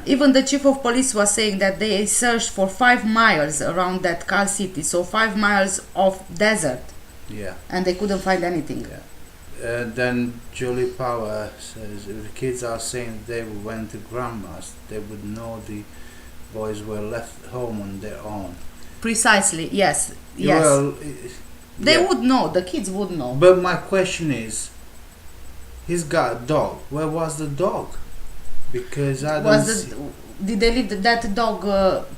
Speaker 1: Even the chief of police was saying that they searched for 5 miles around that Car City, so 5 miles of desert, and they couldn't find anything.
Speaker 2: Then Julie Power says, if the kids are saying they went to grandma's, they would know the boys were left home on their own.
Speaker 1: Precisely, yes.
Speaker 2: Well,
Speaker 1: they would know, the kids would know.
Speaker 2: But my question is, he's got a dog. Where was the dog? Because
Speaker 1: did they leave that dog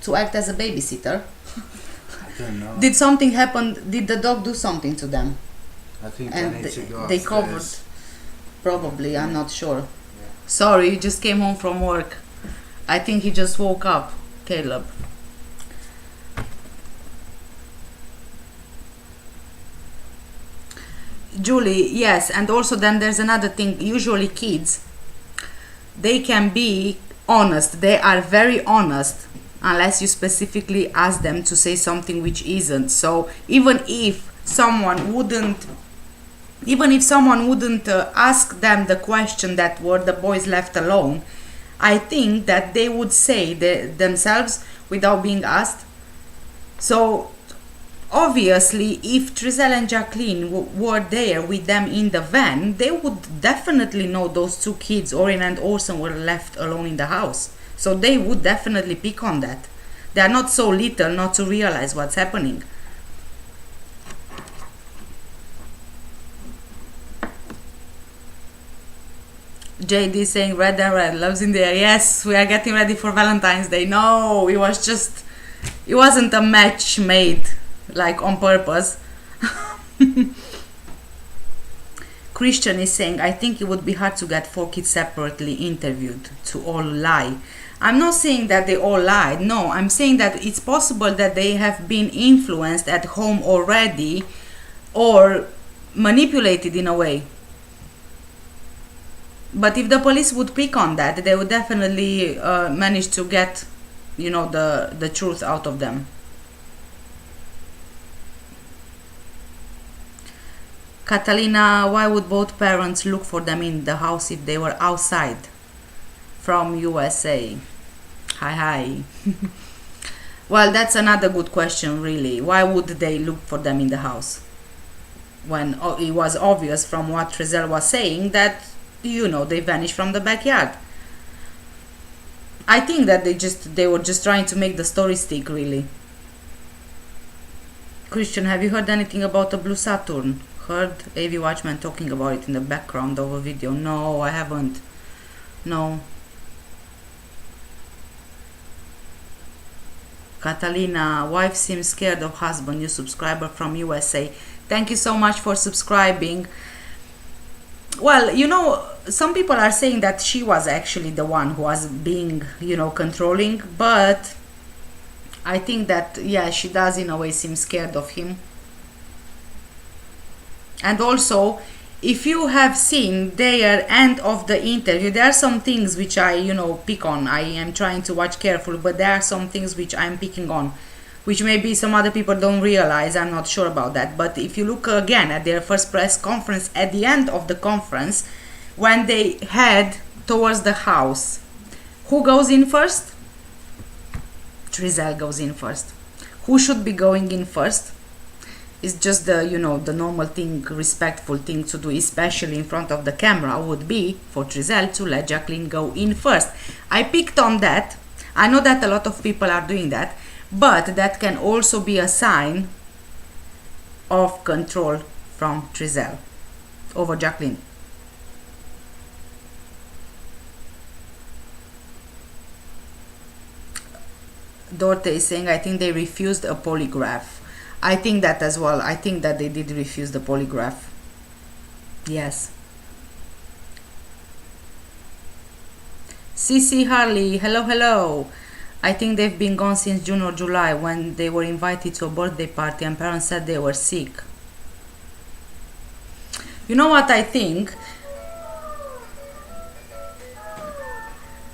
Speaker 1: to act as a babysitter?
Speaker 2: I don't know.
Speaker 1: Did something happen? Did the dog do something to them?
Speaker 2: I think
Speaker 1: And
Speaker 2: I need to go
Speaker 1: they
Speaker 2: upstairs.
Speaker 1: covered. Probably, I'm not sure.
Speaker 2: Yeah.
Speaker 1: Sorry, he just came home from work. I think he just woke up, Caleb. Julie, yes, and also then there's another thing. Usually kids, they can be honest. They are very honest unless you specifically ask them to say something which isn't. So even if someone wouldn't ask them the question that were the boys left alone, I think that they would say themselves without being asked. So obviously, if Triselle and Jacqueline were there with them in the van, they would definitely know those two kids, Orrin and Orson, were left alone in the house. So they would definitely pick on that. They are not so little not to realize what's happening. JD saying red and red, loves in the air. Yes, we are getting ready for Valentine's Day. No, it wasn't a match made like on purpose. Christian is saying, I think it would be hard to get 4 kids separately interviewed to all lie. I'm not saying that they all lied. No, I'm saying that it's possible that they have been influenced at home already or manipulated in a way. But if the police would pick on that, they would definitely manage to get, the truth out of them. Catalina, why would both parents look for them in the house if they were outside? From USA. Hi. Well, that's another good question, really. Why would they look for them in the house? When it was obvious from what Triselle was saying that, they vanished from the backyard. I think that they were just trying to make the story stick, really. Christian, have you heard anything about the Blue Saturn? Heard AV Watchman talking about it in the background of a video. No, I haven't. No. Catalina, wife seems scared of husband, new subscriber from USA. Thank you so much for subscribing. Well, some people are saying that she was actually the one who was being, controlling, but I think that, yeah, she does in a way seem scared of him. And also, if you have seen their end of the interview, there are some things which I, pick on. I am trying to watch carefully, but there are some things which I'm picking on, which maybe some other people don't realize. I'm not sure about that. But if you look again at their first press conference, at the end of the conference, when they head towards the house, who goes in first? Triselle goes in first. Who should be going in first? It's just the normal thing, respectful thing to do, especially in front of the camera, would be for Triselle to let Jacqueline go in first. I picked on that. I know that a lot of people are doing that, but that can also be a sign of control from Triselle over Jacqueline. Dorte is saying, I think they refused a polygraph. I think that as well. I think that they did refuse the polygraph. Yes. CC Harley, hello. I think they've been gone since June or July when they were invited to a birthday party and parents said they were sick. You know what I think?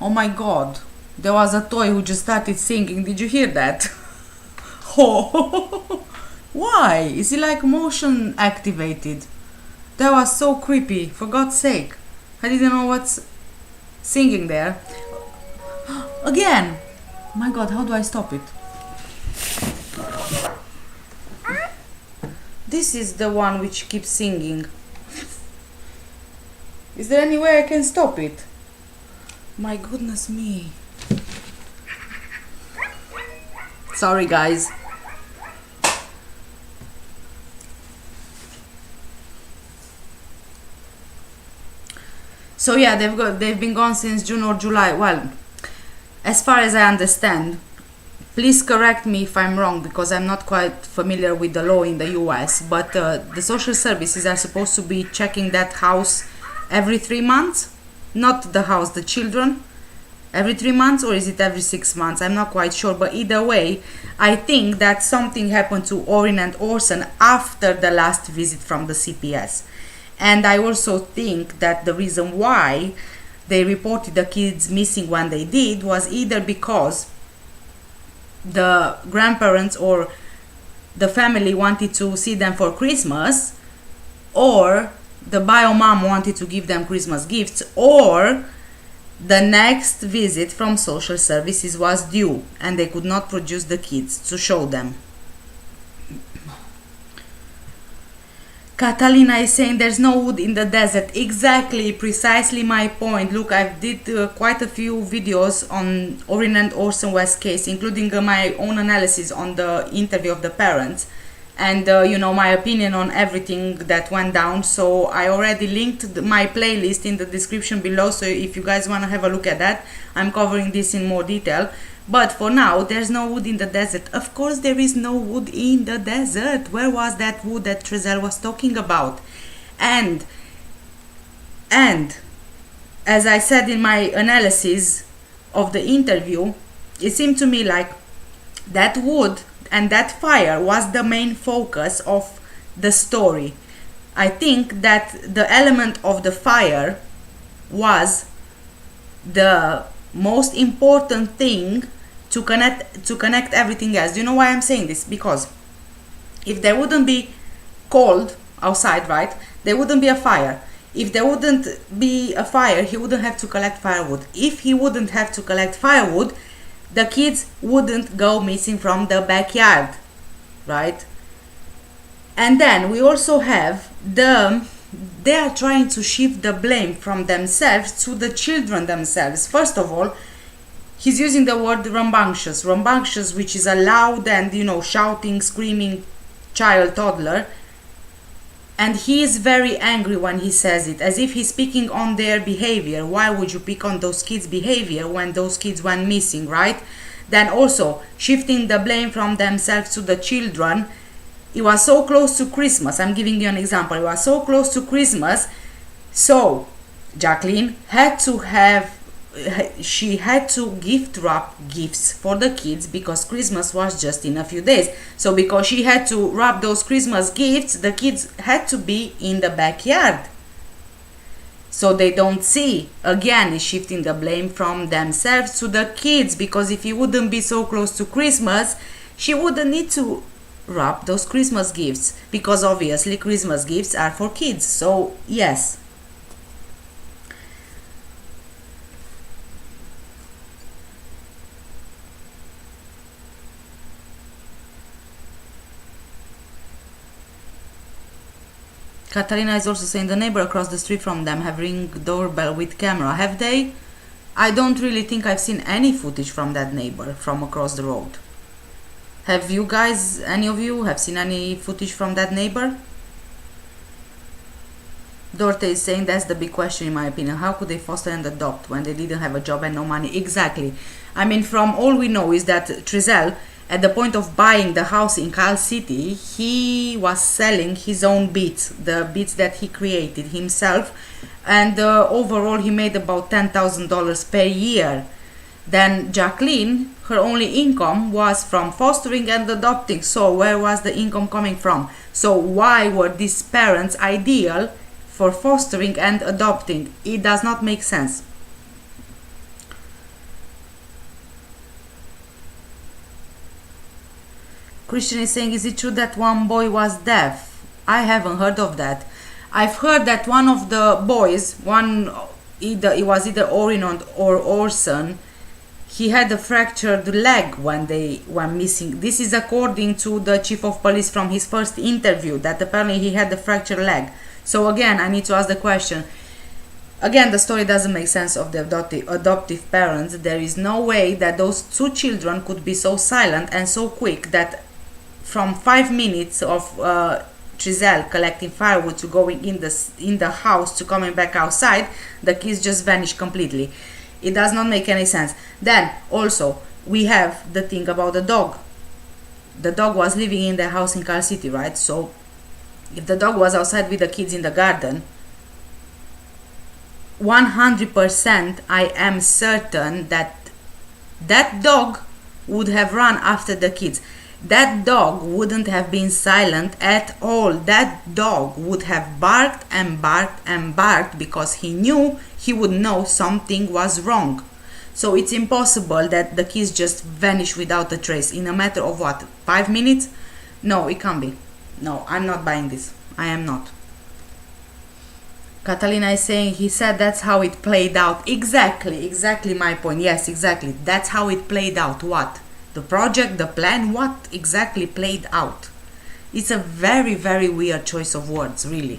Speaker 1: Oh my god. There was a toy who just started singing. Did you hear that? Oh, why? Is it like motion activated? That was so creepy, for God's sake. I didn't know what's singing there. Again! My god, how do I stop it? This is the one which keeps singing. Is there any way I can stop it? My goodness me. Sorry guys. So yeah, they've been gone since June or July. Well, as far as I understand, please correct me if I'm wrong because I'm not quite familiar with the law in the US, but the social services are supposed to be checking that house every 3 months? Not the house, the children. Every 3 months, or is it every 6 months? I'm not quite sure, but either way, I think that something happened to Orrin and Orson after the last visit from the CPS. And I also think that the reason why they reported the kids missing when they did was either because the grandparents or the family wanted to see them for Christmas, or the bio mom wanted to give them Christmas gifts, or the next visit from social services was due and they could not produce the kids to show them. Catalina is saying there's no wood in the desert. Exactly, precisely my point. Look, I did quite a few videos on Orrin and Orson West case, including my own analysis on the interview of the parents, and you know, my opinion on everything that went down. So I already linked my playlist in the description below, so if you guys want to have a look at that, I'm covering this in more detail. But for now, there's no wood in the desert. Of course there is no wood in the desert. Where was that wood that Triselle was talking about? And as I said in my analysis of the interview, it seemed to me like that wood and that fire was the main focus of the story. I think that the element of the fire was the most important thing to connect everything else. Do you know why I'm saying this? Because if there wouldn't be cold outside, right, there wouldn't be a fire. If there wouldn't be a fire, he wouldn't have to collect firewood. If he wouldn't have to collect firewood, the kids wouldn't go missing from the backyard, right? And then we also have they are trying to shift the blame from themselves to the children themselves. First of all, he's using the word rambunctious, which is a loud and, you know, shouting, screaming child, toddler. And he is very angry when he says it, as if he's speaking on their behavior. Why would you pick on those kids' behavior when those kids went missing, right? Then also, shifting the blame from themselves to the children. It was so close to Christmas. I'm giving you an example. It was so close to Christmas. So, Jacqueline had to gift wrap gifts for the kids because Christmas was just in a few days. So because she had to wrap those Christmas gifts, the kids had to be in the backyard, so they don't see. Again, is shifting the blame from themselves to the kids, because if he wouldn't be so close to Christmas, she wouldn't need to wrap those Christmas gifts, because obviously Christmas gifts are for kids. So yes. Catalina is also saying the neighbor across the street from them have ring doorbell with camera. Have they? I don't really think I've seen any footage from that neighbor from across the road. Have you guys, any of you, have seen any footage from that neighbor? Dorte is saying that's the big question in my opinion. How could they foster and adopt when they didn't have a job and no money? Exactly. I mean, from all we know is that Triselle, at the point of buying the house in Cal City, he was selling his own beats, the beats that he created himself, and overall he made about $10,000 per year. Then Jacqueline, her only income was from fostering and adopting. So where was the income coming from? So why were these parents ideal for fostering and adopting? It does not make sense. Christian is saying, is it true that one boy was deaf? I haven't heard of that. I've heard that one of the boys, it was either Orrin or Orson, he had a fractured leg when they went missing. This is according to the chief of police from his first interview, that apparently he had a fractured leg. So again, I need to ask the question. Again, the story doesn't make sense of the adoptive parents. There is no way that those two children could be so silent and so quick that from 5 minutes of Triselle collecting firewood to going in the house to coming back outside, the kids just vanished completely. It does not make any sense. Then also we have the thing about the dog. The dog was living in the house in Cal City, right? So if the dog was outside with the kids in the garden, 100% I am certain that that dog would have run after the kids. That dog wouldn't have been silent at all. That dog would have barked and barked and barked because he knew he would know something was wrong. So it's impossible that the kids just vanish without a trace in a matter of what, 5 minutes? No, it can't be. No, I'm not buying this. I am not. Catalina is saying, he said that's how it played out. Exactly my point. Yes, exactly. That's how it played out. What? The project, the plan, what exactly played out? It's a very, very weird choice of words, really.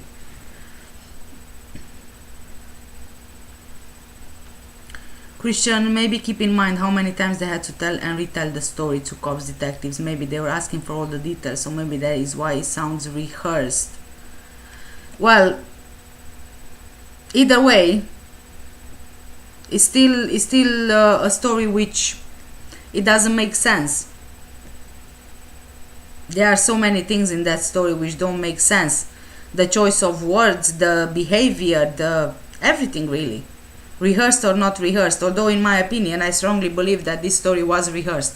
Speaker 1: Christian, maybe keep in mind how many times they had to tell and retell the story to cops detectives. Maybe they were asking for all the details, so maybe that is why it sounds rehearsed. Well, either way, it's still a story which it doesn't make sense. There are so many things in that story which don't make sense. The choice of words, the behavior, the everything really. Rehearsed or not rehearsed, although in my opinion I strongly believe that this story was rehearsed.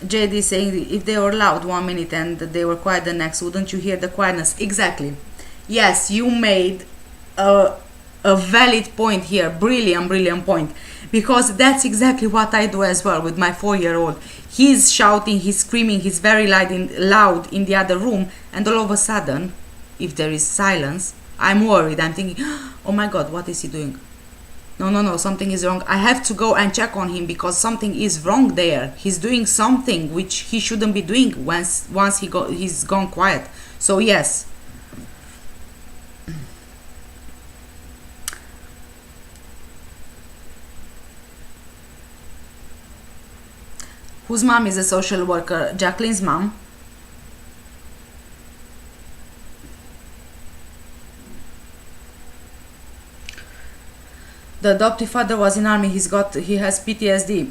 Speaker 1: JD saying, if they were loud 1 minute and they were quiet the next, wouldn't you hear the quietness? Exactly. Yes, you made a valid point here. Brilliant point. Because that's exactly what I do as well with my 4-year-old. He's shouting, he's screaming, he's very loud in the other room, and all of a sudden, if there is silence, I'm worried. I'm thinking, oh my god, what is he doing? No, something is wrong. I have to go and check on him because something is wrong there. He's doing something which he shouldn't be doing once he's gone quiet. So yes. Whose mom is a social worker? Jacqueline's mom. The adoptive father was in army. He has PTSD.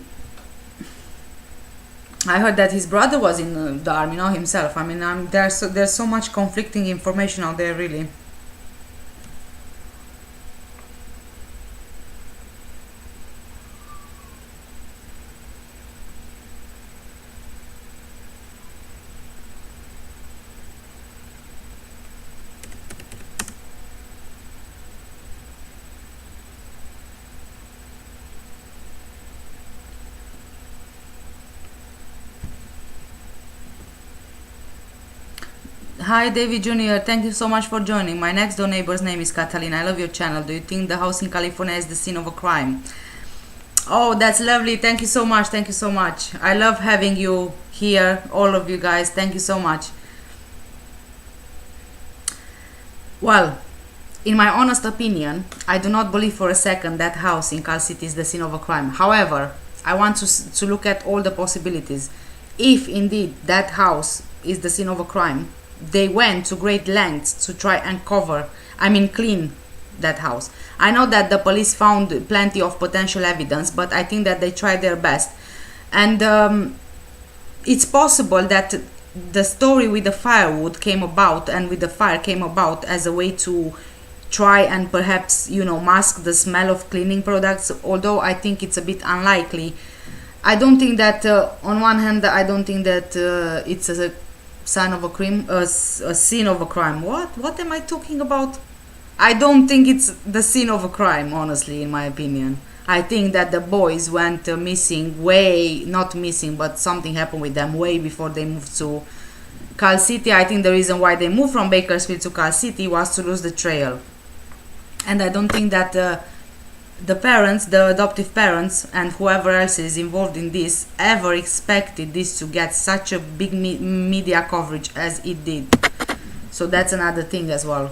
Speaker 1: I heard that his brother was in the army, not himself. I mean, there's so much conflicting information out there, really. Hi David Jr., thank you so much for joining. My next door neighbor's name is Catalina. I love your channel. Do you think the house in California is the scene of a crime? Oh, that's lovely. Thank you so much. I love having you here, all of you guys. Thank you so much. Well, in my honest opinion, I do not believe for a second that house in Cal City is the scene of a crime. However, I want to look at all the possibilities. If indeed that house is the scene of a crime, they went to great lengths to try and clean that house. I know that the police found plenty of potential evidence, but I think that they tried their best. And it's possible that the story with the firewood came about and with the fire came about as a way to try and perhaps, mask the smell of cleaning products, although I think it's a bit unlikely. I don't think that, on one hand, I don't think that it's a sign of a crime, a scene of a crime. What am I talking about? I don't think it's the scene of a crime, honestly, in my opinion. I think that the boys went missing not missing, but something happened with them way before they moved to Cal City. I think the reason why they moved from Bakersfield to Cal City was to lose the trail. And I don't think that the parents, the adoptive parents, and whoever else is involved in this ever expected this to get such a big media coverage as it did. So that's another thing as well.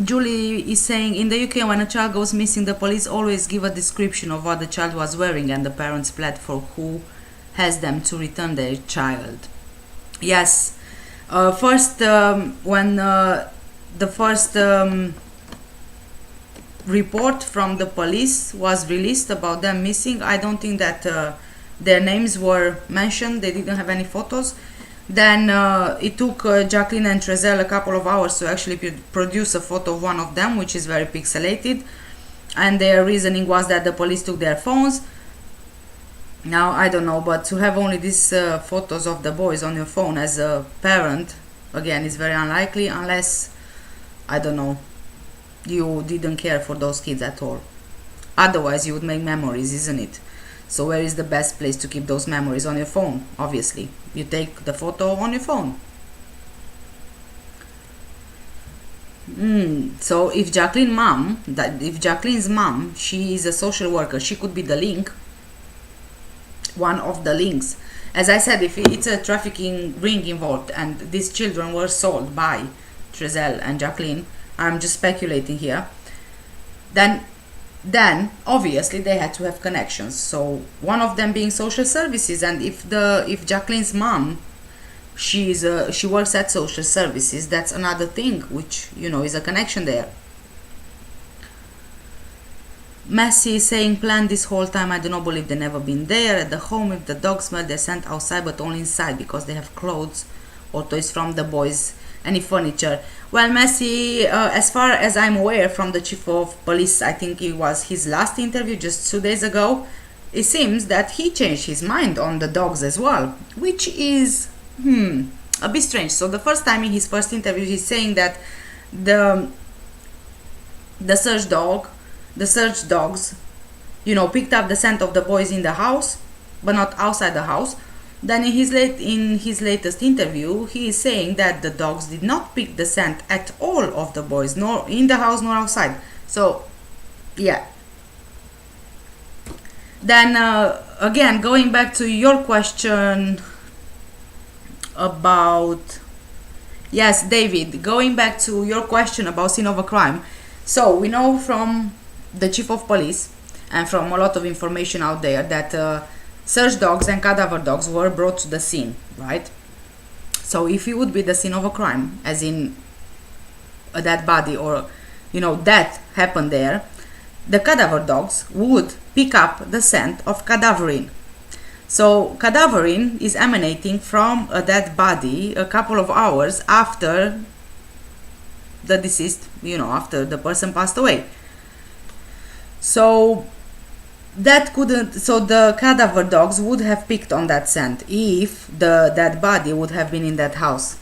Speaker 1: Julie is saying, in the UK, when a child goes missing, the police always give a description of what the child was wearing and the parents plead for who has them to return their child. Yes. First, when the first report from the police was released about them missing, I don't think that their names were mentioned. They didn't have any photos. Then it took Jacqueline and Triselle a couple of hours to actually produce a photo of one of them, which is very pixelated, and their reasoning was that the police took their phones. Now I don't know, but to have only these photos of the boys on your phone as a parent, again, is very unlikely, unless, I don't know, you didn't care for those kids at all. Otherwise you would make memories, isn't it? So where is the best place to keep those memories? On your phone, obviously. You take the photo on your phone. So if Jacqueline's mom, she is a social worker, she could be the link, one of the links. As I said, if it's a trafficking ring involved and these children were sold by Triselle and Jacqueline, I'm just speculating here, then obviously they had to have connections. So one of them being social services, and if Jacqueline's mom, she works at social services, that's another thing, which, you know, is a connection there. Messi is saying, planned this whole time, I do not believe they never been there at the home. If the dogs smell, they're sent outside, but only inside because they have clothes or toys from the boys, any furniture. Well, Messi, as far as I'm aware from the chief of police, I think it was his last interview just 2 days ago, it seems that he changed his mind on the dogs as well, which is a bit strange. So the first time in his first interview, he's saying that the search dogs, you know, picked up the scent of the boys in the house, but not outside the house. Then in his latest interview, he is saying that the dogs did not pick the scent at all of the boys, nor in the house nor outside. So, yeah. Then again, going back to your question about, yes, David, going back to your question about scene of a crime. So we know from the chief of police and from a lot of information out there that search dogs and cadaver dogs were brought to the scene, right? So if it would be the scene of a crime, as in a dead body or, you know, death happened there, the cadaver dogs would pick up the scent of cadaverine. So cadaverine is emanating from a dead body a couple of hours after the deceased, you know, after the person passed away. So the cadaver dogs would have picked on that scent if the dead body would have been in that house.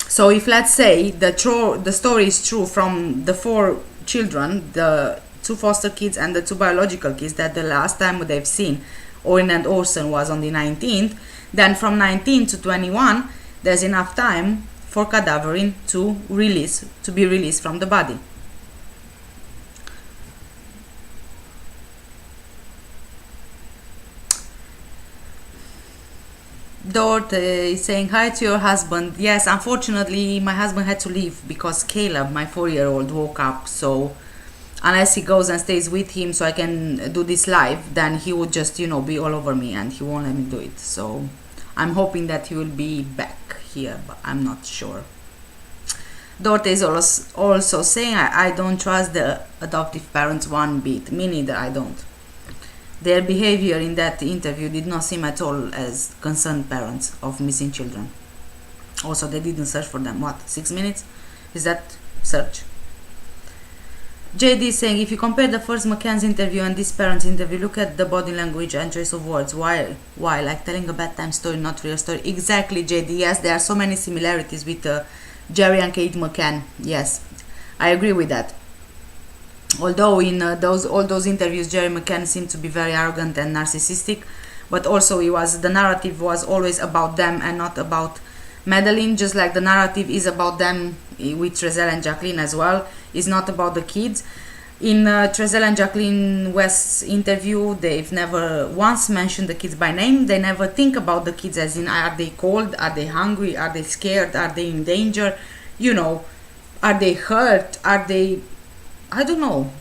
Speaker 1: So if, let's say, the story is true from the 4 children, the 2 foster kids and the 2 biological kids, that the last time they've seen Orrin and Orson was on the 19th, then from 19 to 21 there's enough time for cadaverine to be released from the body. Dort is saying hi to your husband. Yes, unfortunately my husband had to leave because Caleb, my 4-year-old, woke up. So unless he goes and stays with him so I can do this live, then he would just, you know, be all over me and he won't let me do it. So I'm hoping that he will be back here, but I'm not sure. Dort is also saying I don't trust the adoptive parents one bit. Me neither, I don't. Their behavior in that interview did not seem at all as concerned parents of missing children. Also, they didn't search for them. What, 6 minutes? Is that search? JD is saying, if you compare the first McCann's interview and this parent's interview, look at the body language and choice of words. Why? Like telling a bedtime story, not real story. Exactly, JD. Yes, there are so many similarities with Jerry and Kate McCann. Yes, I agree with that. Although in all those interviews, Jerry McCann seemed to be very arrogant and narcissistic, but also the narrative was always about them and not about Madeline, just like the narrative is about them with Triselle and Jacqueline as well. It's not about the kids. In Triselle and Jacqueline West's interview, they've never once mentioned the kids by name. They never think about the kids as in, are they cold, are they hungry, are they scared, are they in danger, you know, are they hurt, are they, I don't know,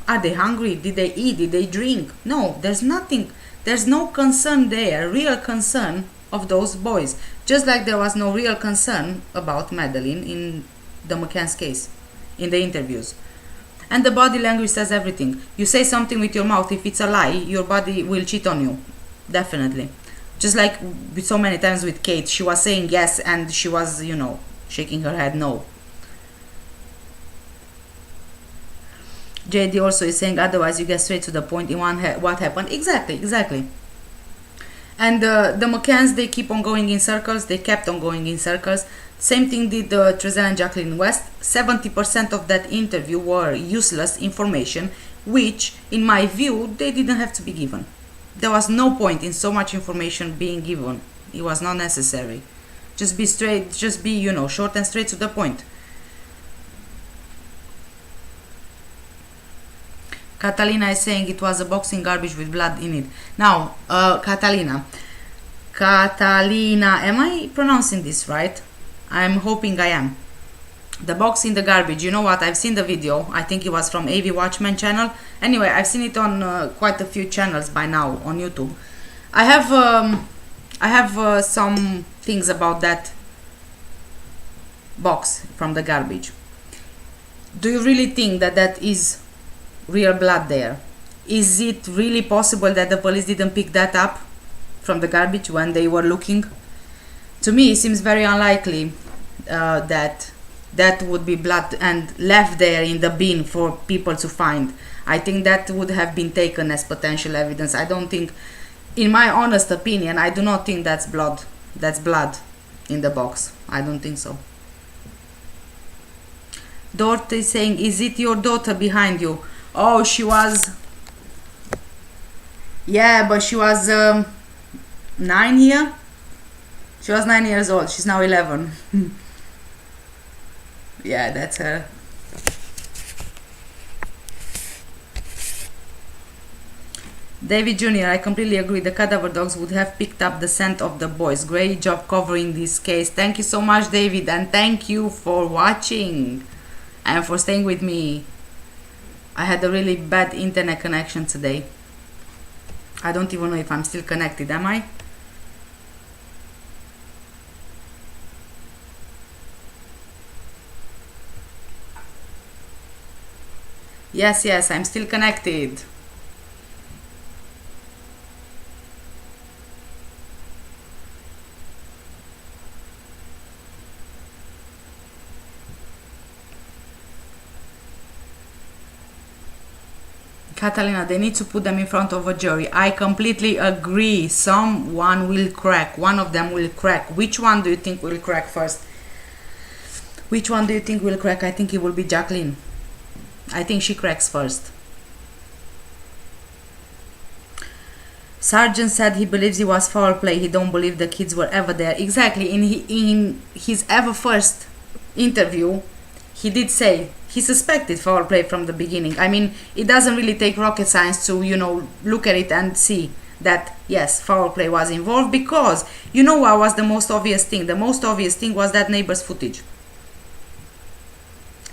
Speaker 1: are they hungry, did they eat, did they drink? No, there's nothing, there's no concern there, real concern of those boys, just like there was no real concern about Madeline in the McCann's case, in the interviews. And the body language says everything. You say something with your mouth, if it's a lie, your body will cheat on you. definitely. Just like so many times with Kate, she was saying yes and she was, you know, shaking her head no. JD also is saying otherwise you get straight to the point in one what happened. Exactly. And the McCanns, they keep on going in circles. They kept on going in circles. Same thing did Triselle and Jacqueline West. 70% of that interview were useless information, which, in my view, they didn't have to be given. There was no point in so much information being given. It was not necessary. Just be straight, just be, you know, short and straight to the point. Catalina is saying it was a box in garbage with blood in it. Now, Catalina, am I pronouncing this right? I'm hoping I am. The box in the garbage, you know what, I've seen the video. I think it was from AV Watchman channel. Anyway, I've seen it on quite a few channels by now on YouTube. I have some things about that box from the garbage. Do you really think that that is real blood there? Is it really possible that the police didn't pick that up from the garbage when they were looking? To me, it seems very unlikely that that would be blood and left there in the bin for people to find. I think that would have been taken as potential evidence. I don't think, in my honest opinion, I do not think that's blood. That's blood in the box. I don't think so. Dorothy is saying, is it your daughter behind you? Oh, she was... Yeah, but she was 9 here. She was 9 years old. She's now 11. Yeah, that's her. David Jr., I completely agree. The cadaver dogs would have picked up the scent of the boys. Great job covering this case. Thank you so much, David, and thank you for watching and for staying with me. I had a really bad internet connection today. I don't even know if I'm still connected, am I? Yes, I'm still connected. Catalina, they need to put them in front of a jury. I completely agree. Someone will crack. One of them will crack. Which one do you think will crack first? Which one do you think will crack? I think it will be Jacqueline. I think she cracks first. Sergeant said he believes it was foul play. He don't believe the kids were ever there. Exactly. In his ever first interview, he did say he suspected foul play from the beginning. I mean, it doesn't really take rocket science to, you know, look at it and see that, yes, foul play was involved, because, you know what was the most obvious thing? The most obvious thing was that neighbor's footage.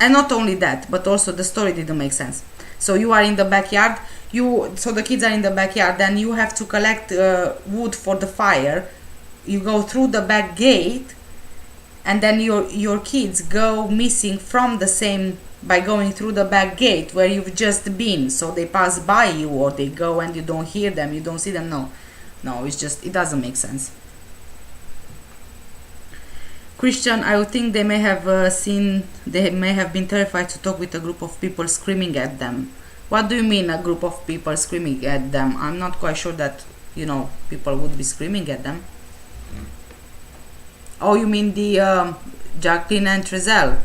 Speaker 1: And not only that, but also the story didn't make sense. So you are in the backyard, so the kids are in the backyard, then you have to collect wood for the fire. You go through the back gate, and then your kids go missing from the same, by going through the back gate where you've just been. So they pass by you, or they go and you don't hear them, you don't see them. No, it's just, it doesn't make sense. Christian, I would think they may have they may have been terrified to talk with a group of people screaming at them. What do you mean, a group of people screaming at them? I'm not quite sure that, you know, people would be screaming at them. Oh, you mean the Jacqueline and Triselle?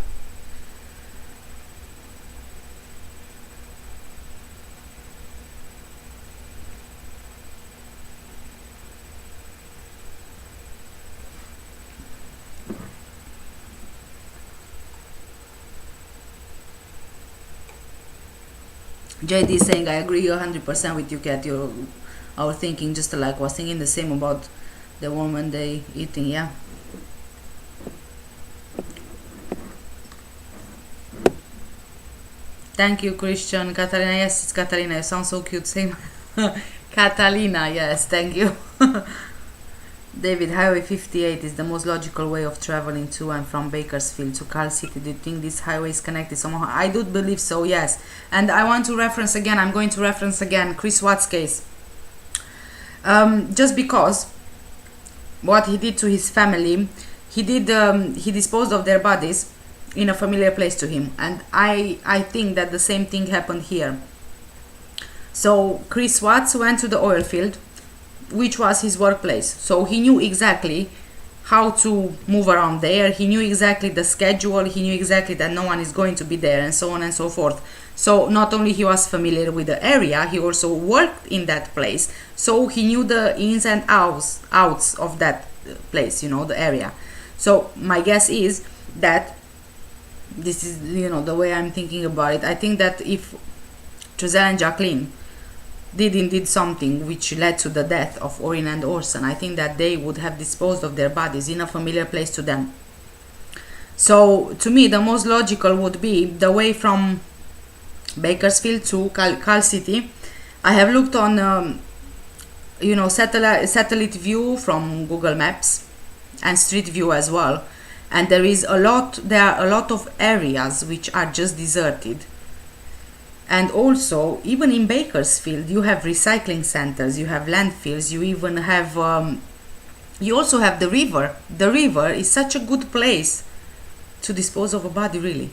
Speaker 1: JD is saying, I agree 100% with you, Kat. Our thinking just like was thinking the same about the woman they eating, yeah. Thank you, Christian. Catalina, yes, it's Catalina. You sound so cute. Same. Catalina, yes, thank you. David, Highway 58 is the most logical way of traveling to and from Bakersfield to Cal City. Do you think this highway is connected somehow? I do believe so, yes. And I want to reference again, I'm going to reference again Chris Watt's case. just because what he did to his family, he disposed of their bodies in a familiar place to him, and I think that the same thing happened here. So Chris Watts went to the oil field, which was his workplace, so he knew exactly how to move around there, he knew exactly the schedule, he knew exactly that no one is going to be there, and so on and so forth. So not only he was familiar with the area, he also worked in that place, so he knew the ins and outs of that place, you know, the area. So my guess is that this is, you know, the way I'm thinking about it. I think that if Triselle and Jacqueline did indeed something which led to the death of Orrin and Orson, I think that they would have disposed of their bodies in a familiar place to them. So to me, the most logical would be the way from Bakersfield to Cal City. I have looked on you know, satellite view from Google Maps and street view as well, and there are a lot of areas which are just deserted. And also, even in Bakersfield, you have recycling centers, you have landfills, you even have you also have the river. The river is such a good place to dispose of a body, really.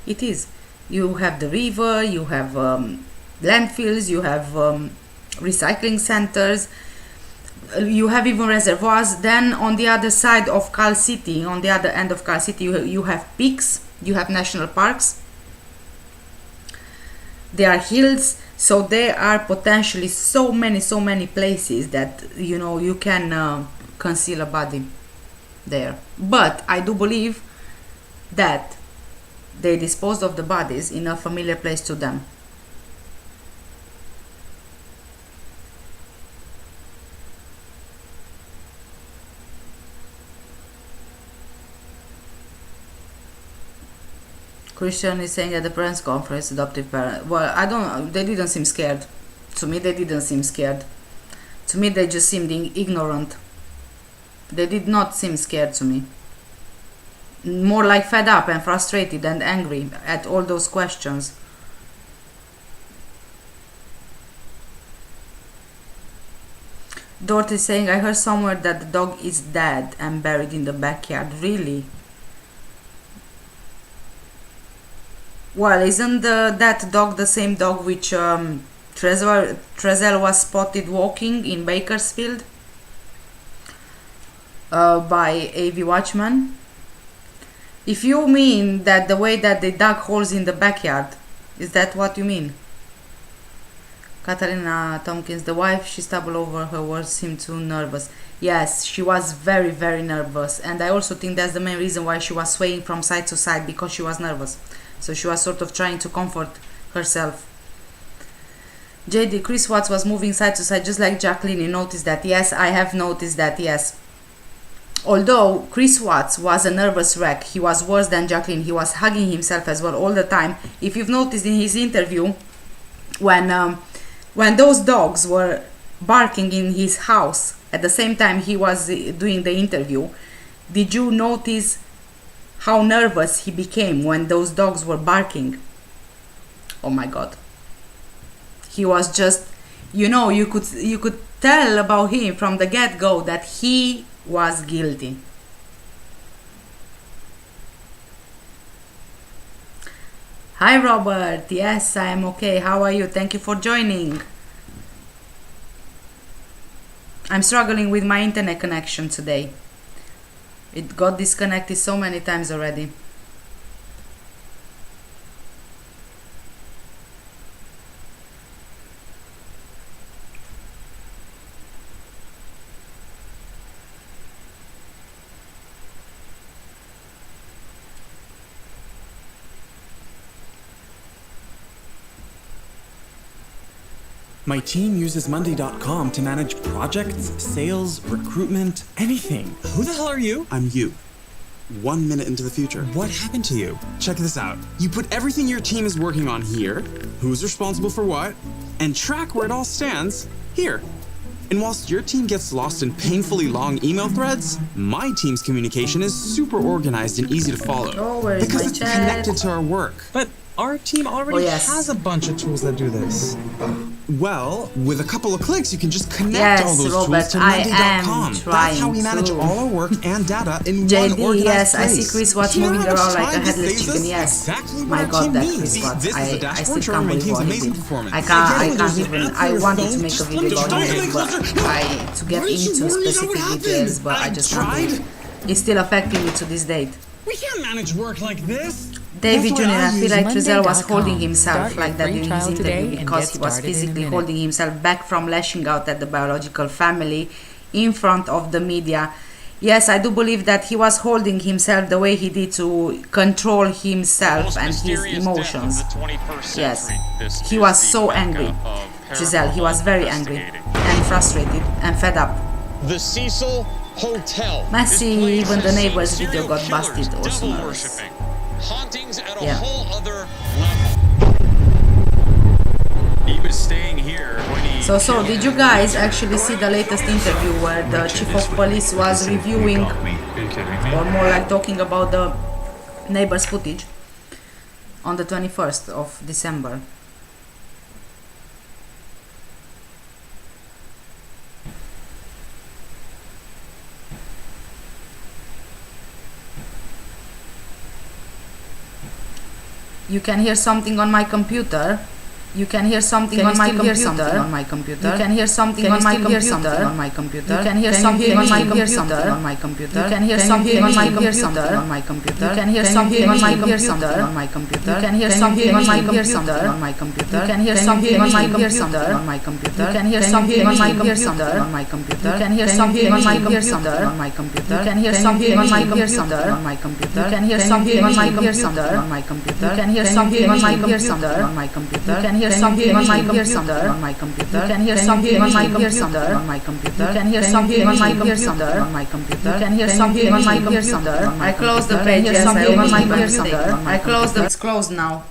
Speaker 1: It is. You have the river, you have landfills, you have recycling centers, you have even reservoirs. Then on the other side of Cal City, on the other end of Cal City, you have peaks, you have national parks, there are hills. So there are potentially so many places that, you know, you can conceal a body there. But I do believe that they disposed of the bodies in a familiar place to them. Christian is saying at the press conference, adoptive parent. Well, they didn't seem scared. To me, they didn't seem scared. To me, they just seemed ignorant. They did not seem scared to me. More like fed up and frustrated and angry at all those questions. Dorothy is saying, I heard somewhere that the dog is dead and buried in the backyard. Really? Well, isn't that dog the same dog which Triselle was spotted walking in Bakersfield by AV Watchman? If you mean that the way that they dug holes in the backyard, is that what you mean? Catalina Tompkins, the wife, she stumbled over her words, seemed too nervous. Yes, she was very nervous, and I also think that's the main reason why she was swaying from side to side, because she was nervous. So she was sort of trying to comfort herself. JD, Chris Watts was moving side to side just like Jacqueline. You noticed that? Yes, I have noticed that, yes. Although Chris Watts was a nervous wreck, he was worse than Jacqueline. He was hugging himself as well all the time. If you've noticed in his interview, when those dogs were barking in his house at the same time he was doing the interview, did you notice how nervous he became when those dogs were barking? Oh my god. He was just, you know, you could tell about him from the get-go that he was guilty. Hi Robert, yes, I am okay. How are you? Thank you for joining. I'm struggling with my internet connection today. It got disconnected so many times already.
Speaker 3: My team uses Monday.com to manage projects, sales, recruitment, anything.
Speaker 4: Who the hell are you?
Speaker 5: I'm you. 1 minute into the future.
Speaker 4: What happened to you?
Speaker 5: Check this out. You put everything your team is working on here, who's responsible for what, and track where it all stands here. And whilst your team gets lost in painfully long email threads, my team's communication is super organized and easy to follow.
Speaker 1: Oh, where is
Speaker 5: because
Speaker 1: my
Speaker 5: it's
Speaker 1: chat?
Speaker 5: connected to our work.
Speaker 4: But our team already has a bunch of tools that do this.
Speaker 5: Well, with a couple of clicks, you can just connect
Speaker 1: Yes,
Speaker 5: all those
Speaker 1: Robert,
Speaker 5: tools to
Speaker 1: I
Speaker 5: Monday.com.
Speaker 1: am
Speaker 5: That's how we
Speaker 1: trying
Speaker 5: manage
Speaker 1: to.
Speaker 5: all our work and data in one
Speaker 1: JD,
Speaker 5: organized
Speaker 1: yes, I
Speaker 5: place.
Speaker 1: see Chris Watts
Speaker 5: You know
Speaker 1: moving
Speaker 5: how much
Speaker 1: around like a
Speaker 5: time this
Speaker 1: headless
Speaker 5: saves
Speaker 1: chicken.
Speaker 5: us?
Speaker 1: Yes,
Speaker 5: Exactly what
Speaker 1: my
Speaker 5: our
Speaker 1: God,
Speaker 5: team
Speaker 1: that
Speaker 5: needs.
Speaker 1: Chris Watts.
Speaker 5: This is the
Speaker 1: I
Speaker 5: dashboard
Speaker 1: still
Speaker 5: showing
Speaker 1: can't
Speaker 5: my
Speaker 1: believe
Speaker 5: team's
Speaker 1: what he
Speaker 5: amazing
Speaker 1: did.
Speaker 5: performance.
Speaker 1: I
Speaker 5: Again,
Speaker 1: can't
Speaker 5: there's an
Speaker 1: even.
Speaker 5: app for
Speaker 1: I
Speaker 5: your
Speaker 1: wanted
Speaker 5: phone.
Speaker 1: to make a
Speaker 5: Just
Speaker 1: video about
Speaker 5: let me
Speaker 1: it, but to get
Speaker 5: Why don't you
Speaker 1: into
Speaker 5: warn me that would
Speaker 1: specific
Speaker 5: happen?
Speaker 1: details, but I just can't do it. It's still affecting me to this date.
Speaker 5: We can't manage work like this.
Speaker 1: David
Speaker 4: That's
Speaker 1: Jr.,
Speaker 4: why I
Speaker 1: I feel
Speaker 4: use
Speaker 1: like Triselle was
Speaker 4: Monday.com.
Speaker 1: holding himself
Speaker 4: Start your
Speaker 1: like that
Speaker 4: free
Speaker 1: during his
Speaker 4: trial
Speaker 1: interview
Speaker 4: today and
Speaker 1: because
Speaker 4: get
Speaker 1: he was
Speaker 4: started in a
Speaker 1: physically
Speaker 4: minute.
Speaker 1: holding himself back from lashing out at the biological family in front of the media. Yes, I do believe that he was holding himself the way he did to control himself and his emotions. Yes, he was so angry. Giselle, he was very angry and frustrated and fed up.
Speaker 6: The Cecil Hotel.
Speaker 1: Messi, even the neighbor's video got busted also.
Speaker 6: Hauntings at a
Speaker 1: Yeah.
Speaker 6: whole other level. He was staying here when he
Speaker 1: So did you guys actually see the latest interview where the chief of police was reviewing, or more like talking about the neighbor's footage on the 21st of December? You can hear something on my computer. You can hear something on my computer. You can hear something on my computer. You can hear something on my computer. You can hear something on my computer. You can hear something on my computer. You can hear something on my computer. You can hear something on my computer. You can hear something on my computer. You can hear something on my computer. You can hear something on my computer. You can hear something on my computer. You can hear something on my computer. You can hear something on my computer. You can hear something on my computer. You can hear something on my computer. You can hear something on my computer. I closed the page. Yes, I opened my computer. I closed the. It's closed now.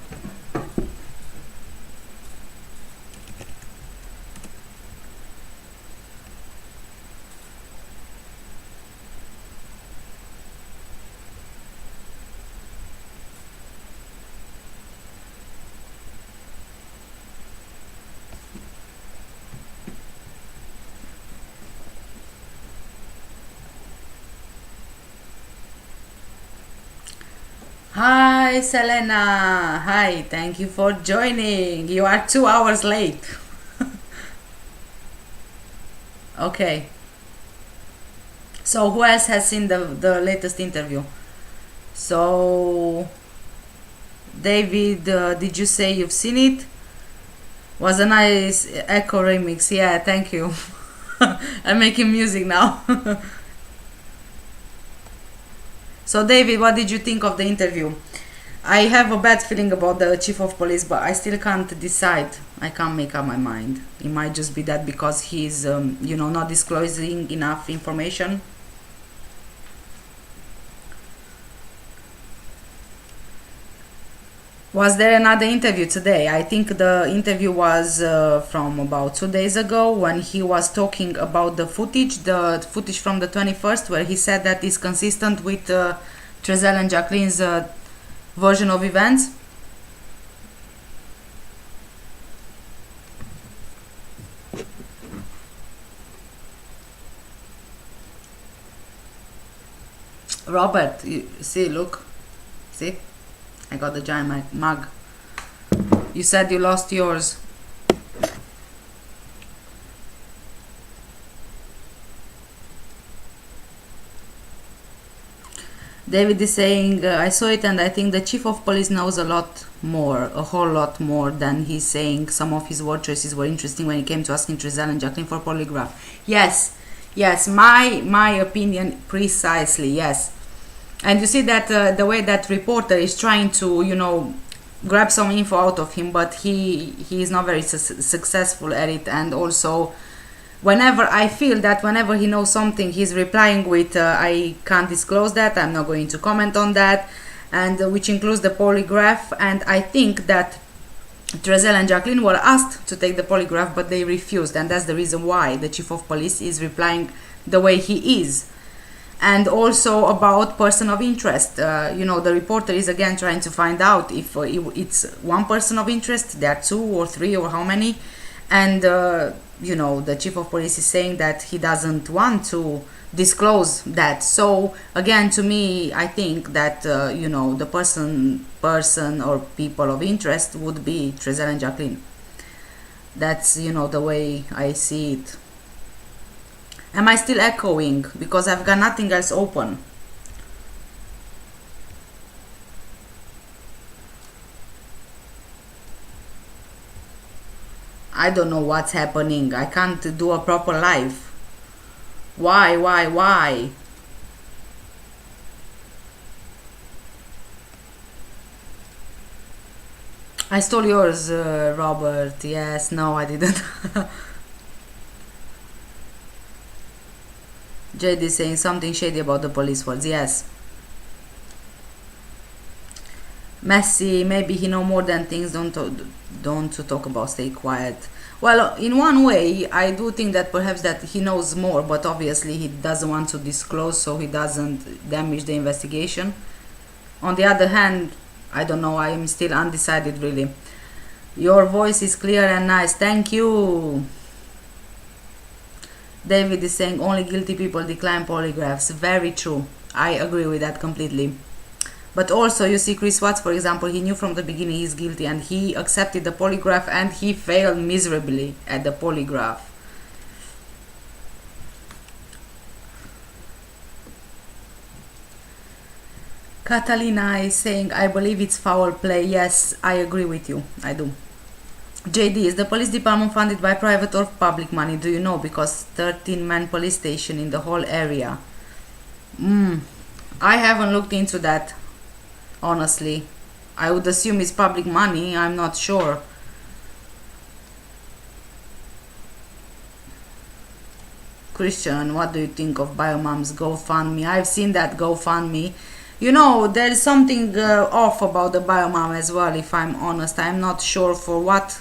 Speaker 1: Hi Selena, hi, thank you for joining. You are 2 hours late. Okay, so who else has seen the latest interview? So David, did you say you've seen it? Was a nice echo remix. Yeah, thank you. I'm making music now. So David, what did you think of the interview? I have a bad feeling about the chief of police, but I still can't decide. I can't make up my mind. It might just be that because he's, not disclosing enough information. Was there another interview today? I think the interview was from about 2 days ago when he was talking about the footage from the 21st, where he said that is consistent with Triselle and Jacqueline's version of events. Robert, see, look, see? I got the giant mug. You said you lost yours. David is saying, I saw it and I think the chief of police knows a whole lot more than he's saying. Some of his word choices were interesting when it came to asking Triselle and Jacqueline for polygraph. Yes, my opinion precisely, yes. And you see that the way that reporter is trying to, grab some info out of him, but he is not very successful at it. And also, whenever I feel that whenever he knows something, he's replying with, I can't disclose that, I'm not going to comment on that, and which includes the polygraph. And I think that Triselle and Jacqueline were asked to take the polygraph, but they refused, and that's the reason why the chief of police is replying the way he is. And also about person of interest, the reporter is again trying to find out if it's one person of interest, there are 2 or 3 or how many, And you know, the chief of police is saying that he doesn't want to disclose that. So again, to me, I think that you know, the person or people of interest would be Triselle and Jacqueline. That's, you know, the way I see it. Am I still echoing? Because I've got nothing else open. I don't know what's happening. I can't do a proper live. Why? I stole yours, Robert. Yes, no, I didn't. JD saying something shady about the police force. Yes. Messi, maybe he know more than things. Don't to talk about. Stay quiet. Well, in one way, I do think that perhaps that he knows more, but obviously he doesn't want to disclose, so he doesn't damage the investigation. On the other hand, I don't know, I am still undecided really. Your voice is clear and nice. Thank you. David is saying only guilty people decline polygraphs. Very true. I agree with that completely. But also, you see, Chris Watts, for example, he knew from the beginning he's guilty and he accepted the polygraph and he failed miserably at the polygraph. Catalina is saying, I believe it's foul play. Yes, I agree with you. I do. JD, is the police department funded by private or public money? Do you know? Because 13-man police station in the whole area. I haven't looked into that. Honestly, I would assume it's public money. I'm not sure. Christian, what do you think of Biomom's GoFundMe? I've seen that GoFundMe. You know, there's something off about the Biomom as well, if I'm honest. I'm not sure for what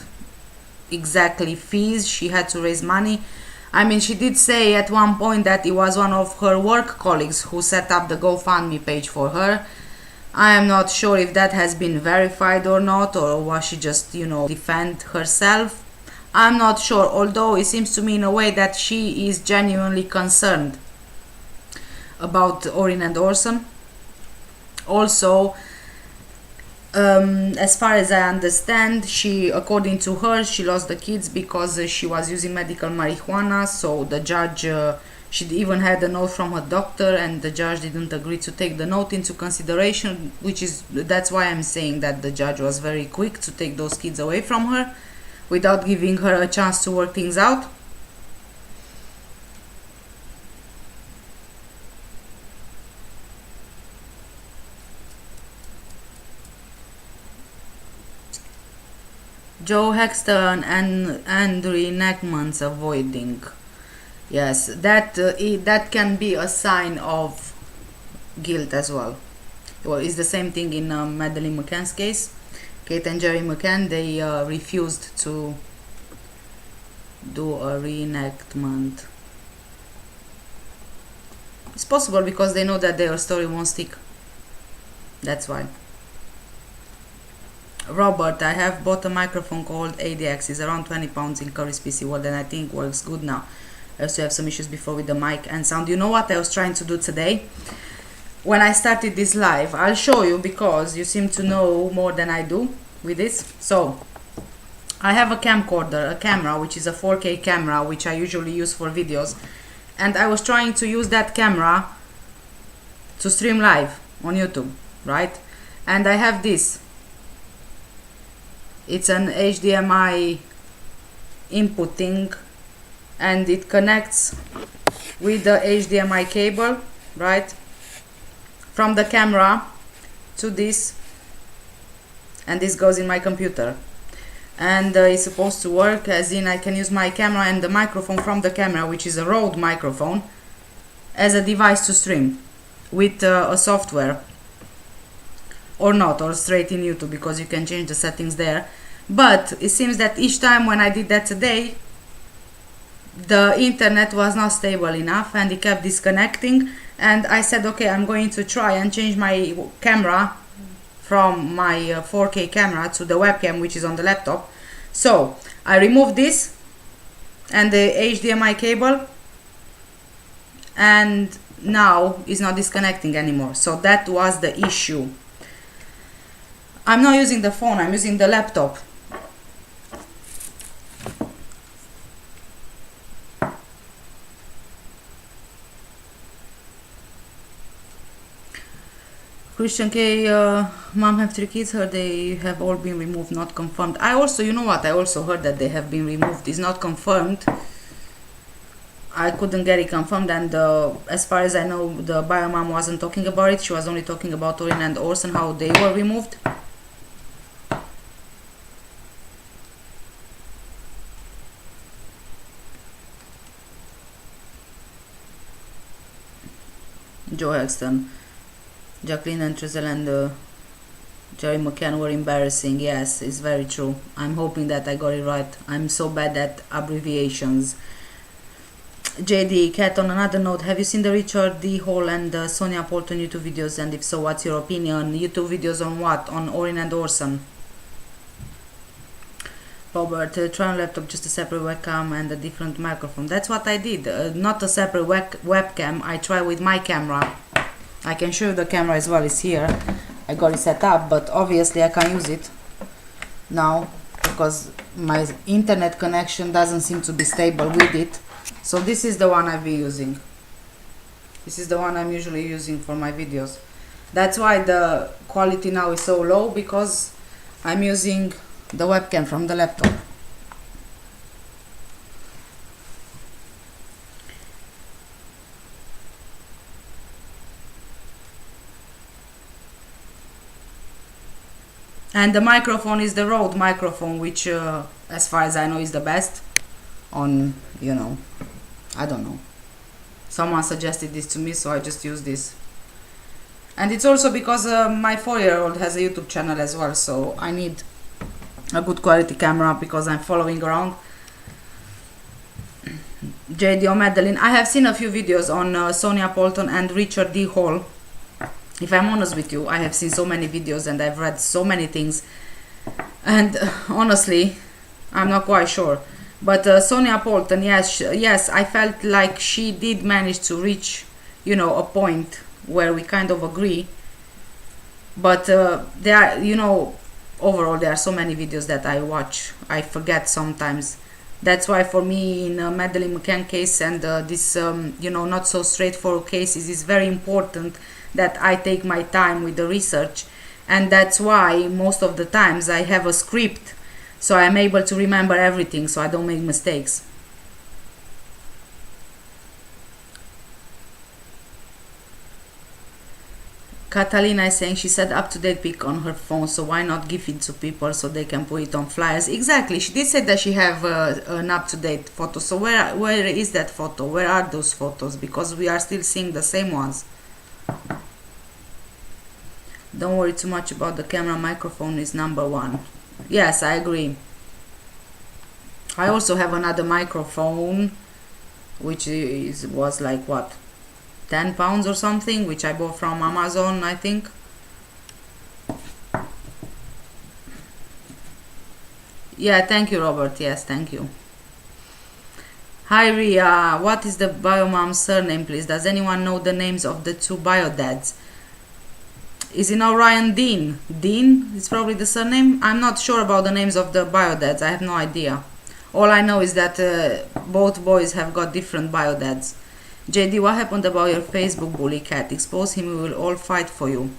Speaker 1: exactly fees she had to raise money. I mean, she did say at one point that it was one of her work colleagues who set up the GoFundMe page for her. I am not sure if that has been verified or not, or was she just, you know, defend herself. I'm not sure, although it seems to me in a way that she is genuinely concerned about Orrin and Orson. Also, as far as I understand, she, according to her, she lost the kids because she was using medical marijuana. So the judge, she even had a note from her doctor, and the judge didn't agree to take the note into consideration, that's why I'm saying that the judge was very quick to take those kids away from her without giving her a chance to work things out. Joe Hexton and Andrew Neckman's avoiding. Yes, that can be a sign of guilt as well. Well, it's the same thing in Madeleine McCann's case. Kate and Jerry McCann, they refused to do a reenactment. It's possible because they know that their story won't stick. That's why. Robert, I have bought a microphone called ADX. It's around 20 pounds in Curry's PC World, and I think works good now. I used to have some issues before with the mic and sound. You know what I was trying to do today? When I started this live, I'll show you because you seem to know more than I do with this. So, I have a camcorder, a camera, which is a 4K camera, which I usually use for videos. And I was trying to use that camera to stream live on YouTube, right? And I have this. It's an HDMI input thing, and it connects with the HDMI cable, right, from the camera to this, and this goes in my computer, and it's supposed to work as in I can use my camera and the microphone from the camera, which is a Rode microphone, as a device to stream with a software, or not, or straight in YouTube, because you can change the settings there. But it seems that each time when I did that today, the internet was not stable enough and it kept disconnecting, and I said, okay, I'm going to try and change my camera from my 4K camera to the webcam, which is on the laptop. So I removed this and the HDMI cable, and now it's not disconnecting anymore. So that was the issue. I'm not using the phone, I'm using the laptop. Christian K, mom have 3 kids, heard they have all been removed, not confirmed. I also, you know what, I also heard that they have been removed. It's not confirmed. I couldn't get it confirmed, and as far as I know, the bio mom wasn't talking about it. She was only talking about Orrin and Orson, how they were removed. Joe Hexton, Jacqueline and Triselle and Jerry McCann were embarrassing. Yes, it's very true. I'm hoping that I got it right. I'm so bad at abbreviations. JD, Cat, on another note, have you seen the Richard D. Hall and Sonia Polton YouTube videos? And if so, what's your opinion? YouTube videos on what? On Orrin and Orson. Robert, try on laptop, just a separate webcam and a different microphone. That's what I did. Not a separate webcam. I try with my camera. I can show you the camera as well. It's here. I got it set up, but obviously I can't use it now because my internet connection doesn't seem to be stable with it. So this is the one I've been using. This is the one I'm usually using for my videos. That's why the quality now is so low, because I'm using the webcam from the laptop. And the microphone is the Rode microphone, which as far as I know is the best on, you know, I don't know. Someone suggested this to me, so I just use this. And it's also because my 4-year-old has a YouTube channel as well, so I need a good quality camera because I'm following around. JD Madeline, I have seen a few videos on Sonia Polton and Richard D. Hall. If I'm honest with you, I have seen so many videos and I've read so many things, and honestly, I'm not quite sure. But Sonia Polton, yes, I felt like she did manage to reach, you know, a point where we kind of agree. But there are, you know, overall there are so many videos that I watch, I forget sometimes. That's why for me in Madeleine McCann case and this, you know, not so straightforward cases, it's very important that I take my time with the research, and that's why most of the times I have a script, so I'm able to remember everything, so I don't make mistakes. Catalina is saying she said up-to-date pic on her phone, so why not give it to people so they can put it on flyers? Exactly, she did say that she have an up-to-date photo, so where is that photo? Where are those photos? Because we are still seeing the same ones. Don't worry too much about the camera, microphone is #1. Yes, I agree. I also have another microphone, which was like what, £10 or something, which I bought from Amazon, I think. Yeah, thank you, Robert. Yes, thank you. Hi, Ria. What is the biomom's surname, please? Does anyone know the names of the 2 biodads? Is it now Ryan Dean? Dean is probably the surname. I'm not sure about the names of the biodads. I have no idea. All I know is that both boys have got different biodads. JD, what happened about your Facebook bully Cat? Expose him, we will all fight for you.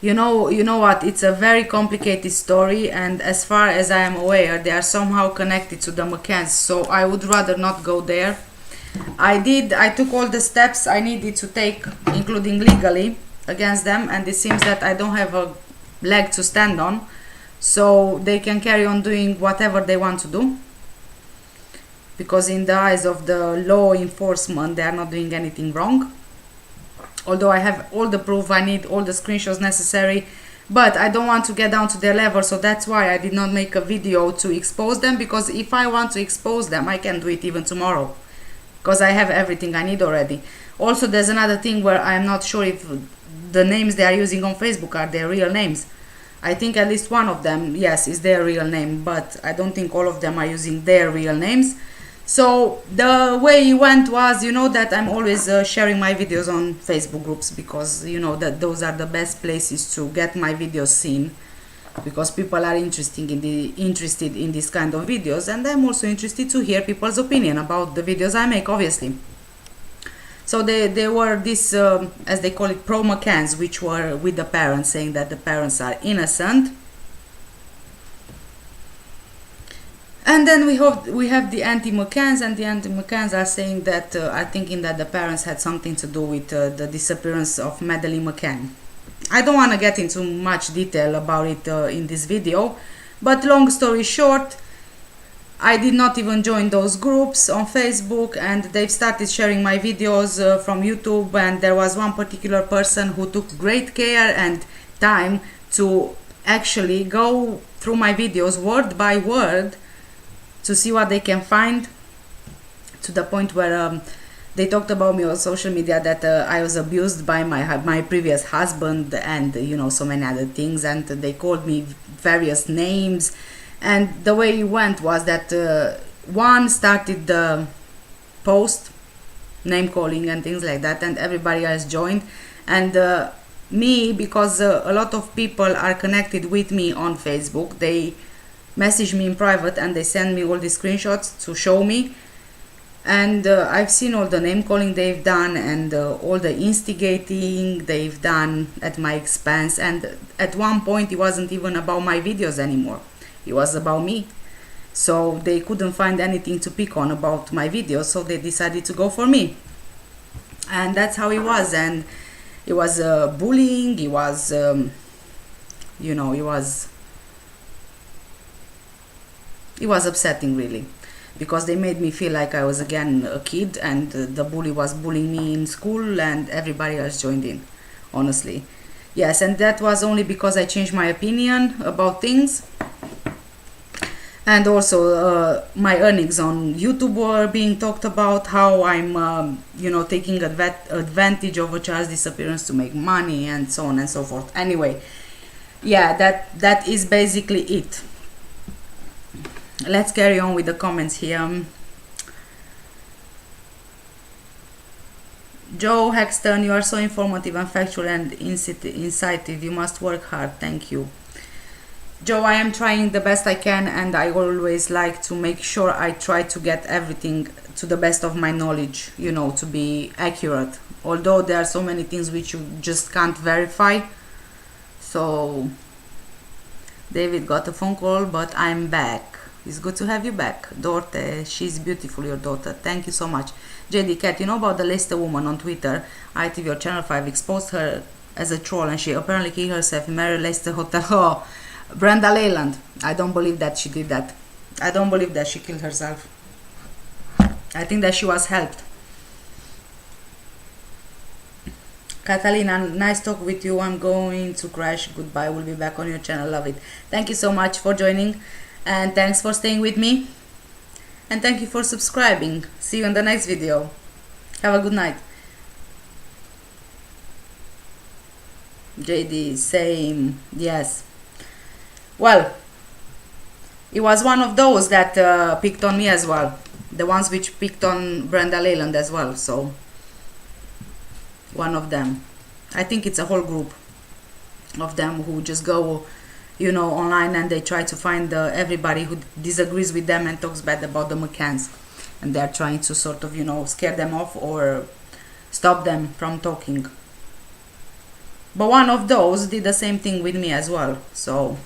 Speaker 1: You know what? It's a very complicated story, and as far as I am aware, they are somehow connected to the McCanns, so I would rather not go there. I took all the steps I needed to take, including legally, against them, and it seems that I don't have a leg to stand on, so they can carry on doing whatever they want to do, because in the eyes of the law enforcement they are not doing anything wrong. Although I have all the proof, I need all the screenshots necessary, but I don't want to get down to their level, so that's why I did not make a video to expose them, because if I want to expose them I can do it even tomorrow, because I have everything I need already. Also, there's another thing where I'm not sure if the names they are using on Facebook are their real names. I think at least one of them, yes, is their real name, but I don't think all of them are using their real names. So the way it went was, you know, that I'm always sharing my videos on Facebook groups, because you know that those are the best places to get my videos seen, because people are interested in this kind of videos, and I'm also interested to hear people's opinion about the videos I make, obviously. So they were this, as they call it, pro McCanns, which were with the parents, saying that the parents are innocent. And then we have the anti-McCanns, and the anti-McCanns are saying that are thinking that the parents had something to do with the disappearance of Madeleine McCann. I don't want to get into much detail about it in this video, but long story short, I did not even join those groups on Facebook, and they've started sharing my videos from YouTube, and there was one particular person who took great care and time to actually go through my videos word by word to see what they can find, to the point where they talked about me on social media that I was abused by my previous husband, and you know, so many other things, and they called me various names. And the way it went was that one started the post, name calling and things like that, and everybody else joined. And me, because a lot of people are connected with me on Facebook, they message me in private and they send me all the screenshots to show me. And I've seen all the name calling they've done, and all the instigating they've done at my expense. And at one point it wasn't even about my videos anymore, it was about me. So they couldn't find anything to pick on about my videos, so they decided to go for me. And that's how it was. And it was bullying, it was you know, it was upsetting, really, because they made me feel like I was again a kid, and the bully was bullying me in school, and everybody else joined in, honestly. Yes, and that was only because I changed my opinion about things. And also my earnings on YouTube were being talked about, how I'm you know, taking advantage of a child's disappearance to make money, and so on and so forth. Anyway, yeah, that is basically it. Let's carry on with the comments here. Joe Hexton, you are so informative and factual and incisive. You must work hard. Thank you. Joe, I am trying the best I can, and I always like to make sure I try to get everything to the best of my knowledge, you know, to be accurate. Although there are so many things which you just can't verify. So, David got a phone call, but I'm back. It's good to have you back. Dorte, she's beautiful, your daughter. Thank you so much. JD Cat, you know about the Leicester woman on Twitter? ITV or Channel 5 exposed her as a troll, and she apparently killed herself in Mary Leicester Hotel. Oh, Brenda Leyland. I don't believe that she did that. I don't believe that she killed herself. I think that she was helped. Catalina, nice talk with you. I'm going to crash. Goodbye. We'll be back on your channel. Love it. Thank you so much for joining. And thanks for staying with me, and thank you for subscribing. See you in the next video. Have a good night. JD, same. Yes. Well, it was one of those that picked on me as well. The ones which picked on Brenda Leyland as well. So, one of them. I think it's a whole group of them who just go, you know, online, and they try to find everybody who disagrees with them and talks bad about the McCanns, and they're trying to sort of, you know, scare them off or stop them from talking. But one of those did the same thing with me as well. So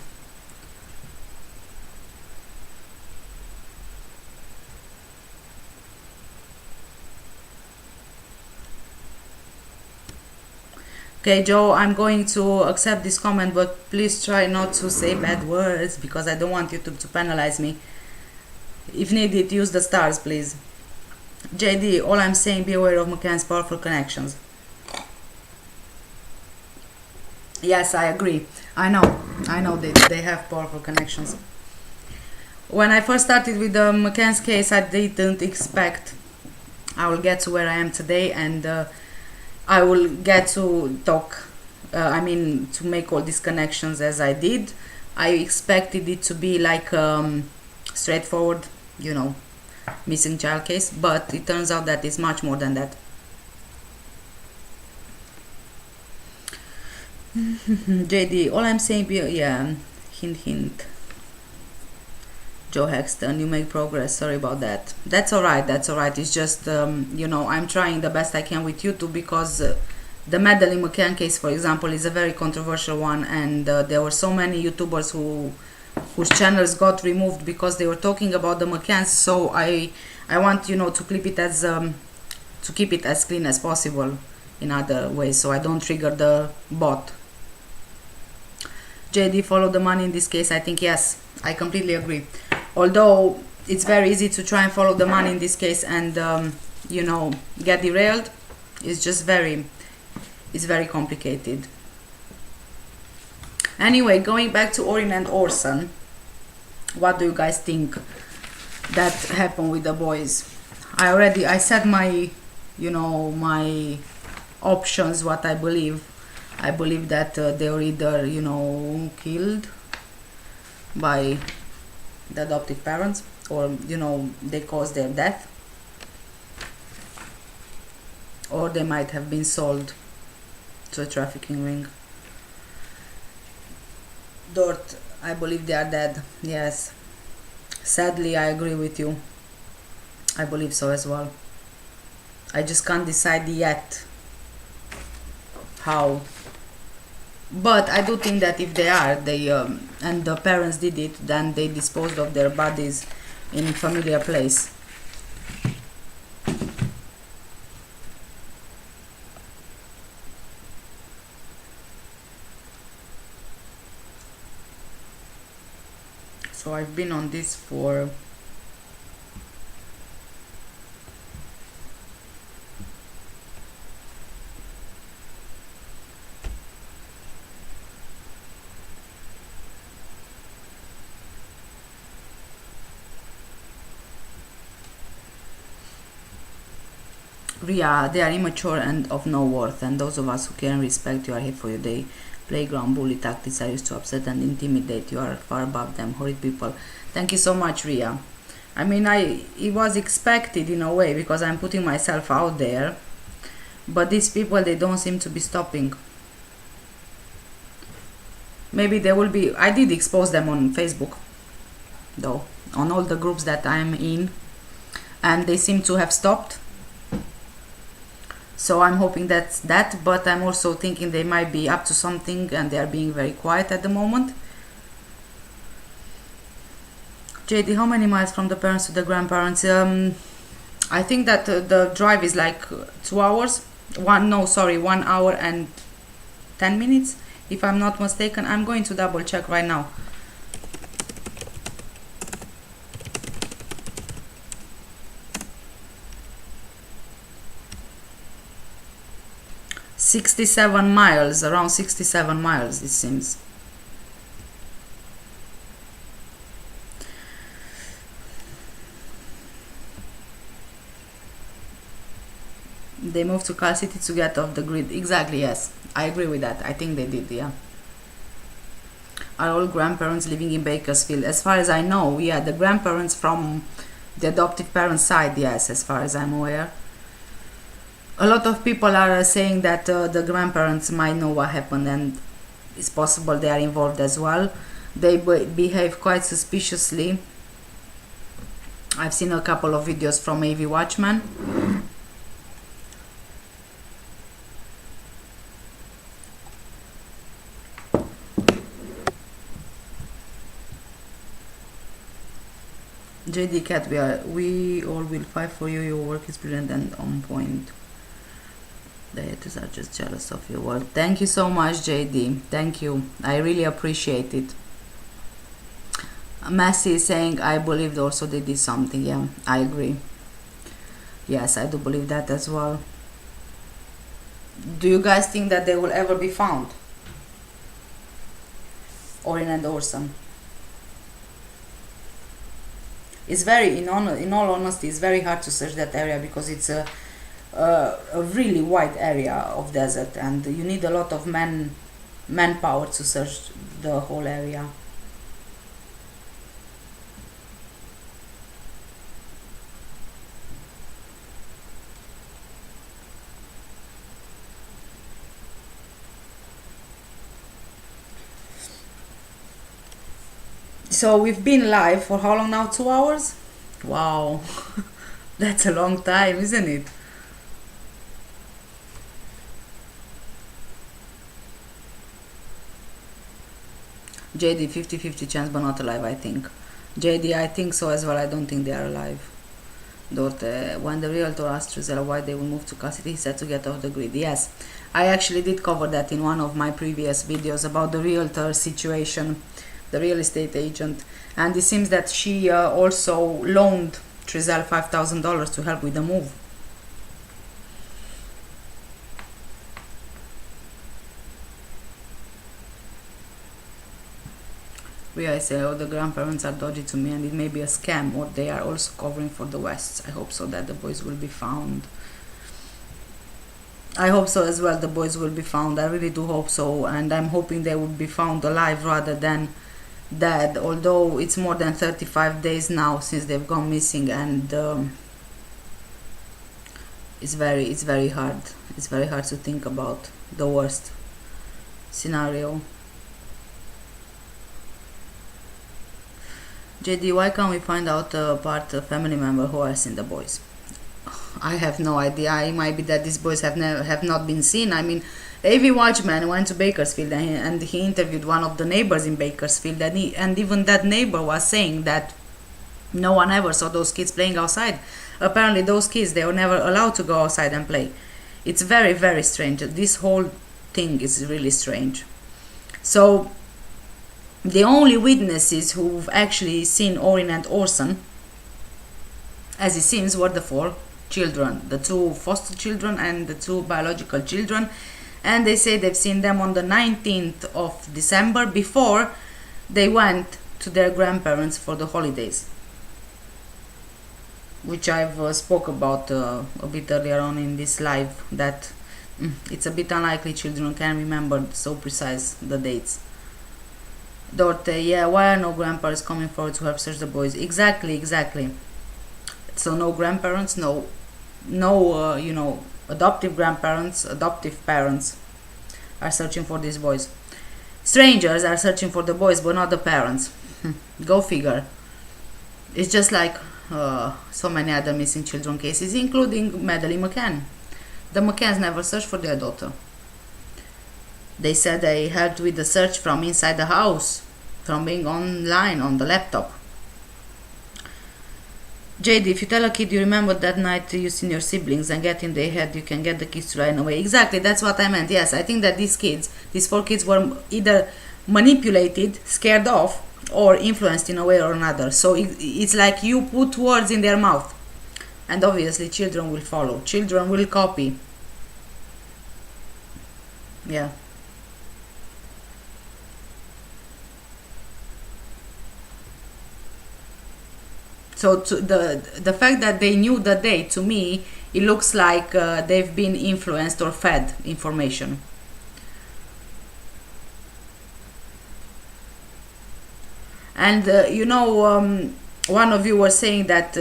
Speaker 1: okay, Joe, I'm going to accept this comment, but please try not to say bad words, because I don't want YouTube to penalize me. If needed, use the stars, please. JD, all I'm saying, be aware of McCann's powerful connections. Yes, I agree. I know they have powerful connections. When I first started with the McCann's case, I didn't expect I will get to where I am today, and I will get to talk I mean, to make all these connections as I did. I expected it to be like straightforward, you know, missing child case, but it turns out that it's much more than that. JD, all I'm saying, yeah, hint hint. Joe Hexton, you make progress. Sorry about that. That's alright, that's alright. It's just, you know, I'm trying the best I can with YouTube because the Madeleine McCann case, for example, is a very controversial one, and there were so many YouTubers whose channels got removed because they were talking about the McCanns. So I want, you know, to clip it as to keep it as clean as possible in other ways, so I don't trigger the bot. JD, follow the money in this case. I think yes, I completely agree. Although it's very easy to try and follow the money in this case and you know, get derailed, it's just very complicated. Anyway, going back to Orrin and Orson, what do you guys think that happened with the boys? I said my, you know, my options, what I believe. I believe that they were either, you know, killed by the adoptive parents, or, you know, they caused their death, or they might have been sold to a trafficking ring. Dort, I believe they are dead. Yes, sadly I agree with you. I believe so as well. I just can't decide yet how, but I do think that if they are, and the parents did it, then they disposed of their bodies in a familiar place. So I've been on this for Ria, they are immature and of no worth, and those of us who can respect you are here for your day. Playground bully tactics are used to upset and intimidate. You are far above them, horrid people. Thank you so much, Ria. I mean, it was expected in a way, because I'm putting myself out there, but these people, they don't seem to be stopping. Maybe they will be. I did expose them on Facebook, though, on all the groups that I'm in, and they seem to have stopped. So I'm hoping that's that, but I'm also thinking they might be up to something and they are being very quiet at the moment. JD, how many miles from the parents to the grandparents? I think that the drive is like 2 hours. 1 hour and 10 minutes, if I'm not mistaken. I'm going to double check right now. Around 67 miles it seems. They moved to Cal City to get off the grid. Exactly, yes. I agree with that. I think they did, yeah. Are all grandparents living in Bakersfield? As far as I know, yeah, the grandparents from the adoptive parents' side, yes, as far as I'm aware. A lot of people are saying that the grandparents might know what happened, and it's possible they are involved as well. They behave quite suspiciously. I've seen a couple of videos from AV Watchman. JD Cat, we all will fight for you. Your work is brilliant and on point. The haters are just jealous of your work. Thank you so much, JD. Thank you. I really appreciate it. Massey is saying, I believed also they did something. Yeah, I agree. Yes, I do believe that as well. Do you guys think that they will ever be found? Orrin and Orson. It's very, in all honesty, it's very hard to search that area because it's a a really wide area of desert, and you need a lot of manpower to search the whole area. So we've been live for how long now? 2 hours? Wow. That's a long time, isn't it? JD, 50-50 chance but not alive, I think. JD, I think so as well. I don't think they are alive. Dorte, when the realtor asked Triselle why they will move to Cassidy, he said to get off the grid. Yes, I actually did cover that in one of my previous videos about the realtor situation, the real estate agent, and it seems that she also loaned Triselle $5,000 to help with the move. I say, oh, the grandparents are dodgy to me and it may be a scam, or they are also covering for the Wests. I hope so that the boys will be found. I hope so as well, the boys will be found. I really do hope so, and I'm hoping they will be found alive rather than dead, although it's more than 35 days now since they've gone missing, and it's very hard. It's very hard to think about the worst scenario. JD, why can't we find out apart a family member who has seen the boys? I have no idea. It might be that these boys have not been seen. I mean, A.V. Watchman went to Bakersfield and he interviewed one of the neighbors in Bakersfield, and even that neighbor was saying that no one ever saw those kids playing outside. Apparently those kids, they were never allowed to go outside and play. It's very, very strange. This whole thing is really strange. So the only witnesses who've actually seen Orrin and Orson, as it seems, were the 4 children, the 2 foster children and the 2 biological children, and they say they've seen them on the 19th of December before they went to their grandparents for the holidays, which I've spoke about a bit earlier on in this live, that it's a bit unlikely children can remember so precise the dates. Dorte, yeah, why are no grandparents coming forward to help search the boys? Exactly. So no grandparents, no, you know, adoptive grandparents, adoptive parents are searching for these boys. Strangers are searching for the boys, but not the parents. Go figure. It's just like so many other missing children cases, including Madeline McCann. The McCanns never searched for their daughter. They said they helped with the search from inside the house, from being online on the laptop. JD, if you tell a kid you remember that night you seen your siblings and get in their head, you can get the kids to run away. Exactly, that's what I meant. Yes, I think that these 4 kids were either manipulated, scared off, or influenced in a way or another. So it's like you put words in their mouth, and obviously children will follow. Children will copy. Yeah. So the fact that they knew the date, to me, it looks like they've been influenced or fed information. And you know, one of you was saying that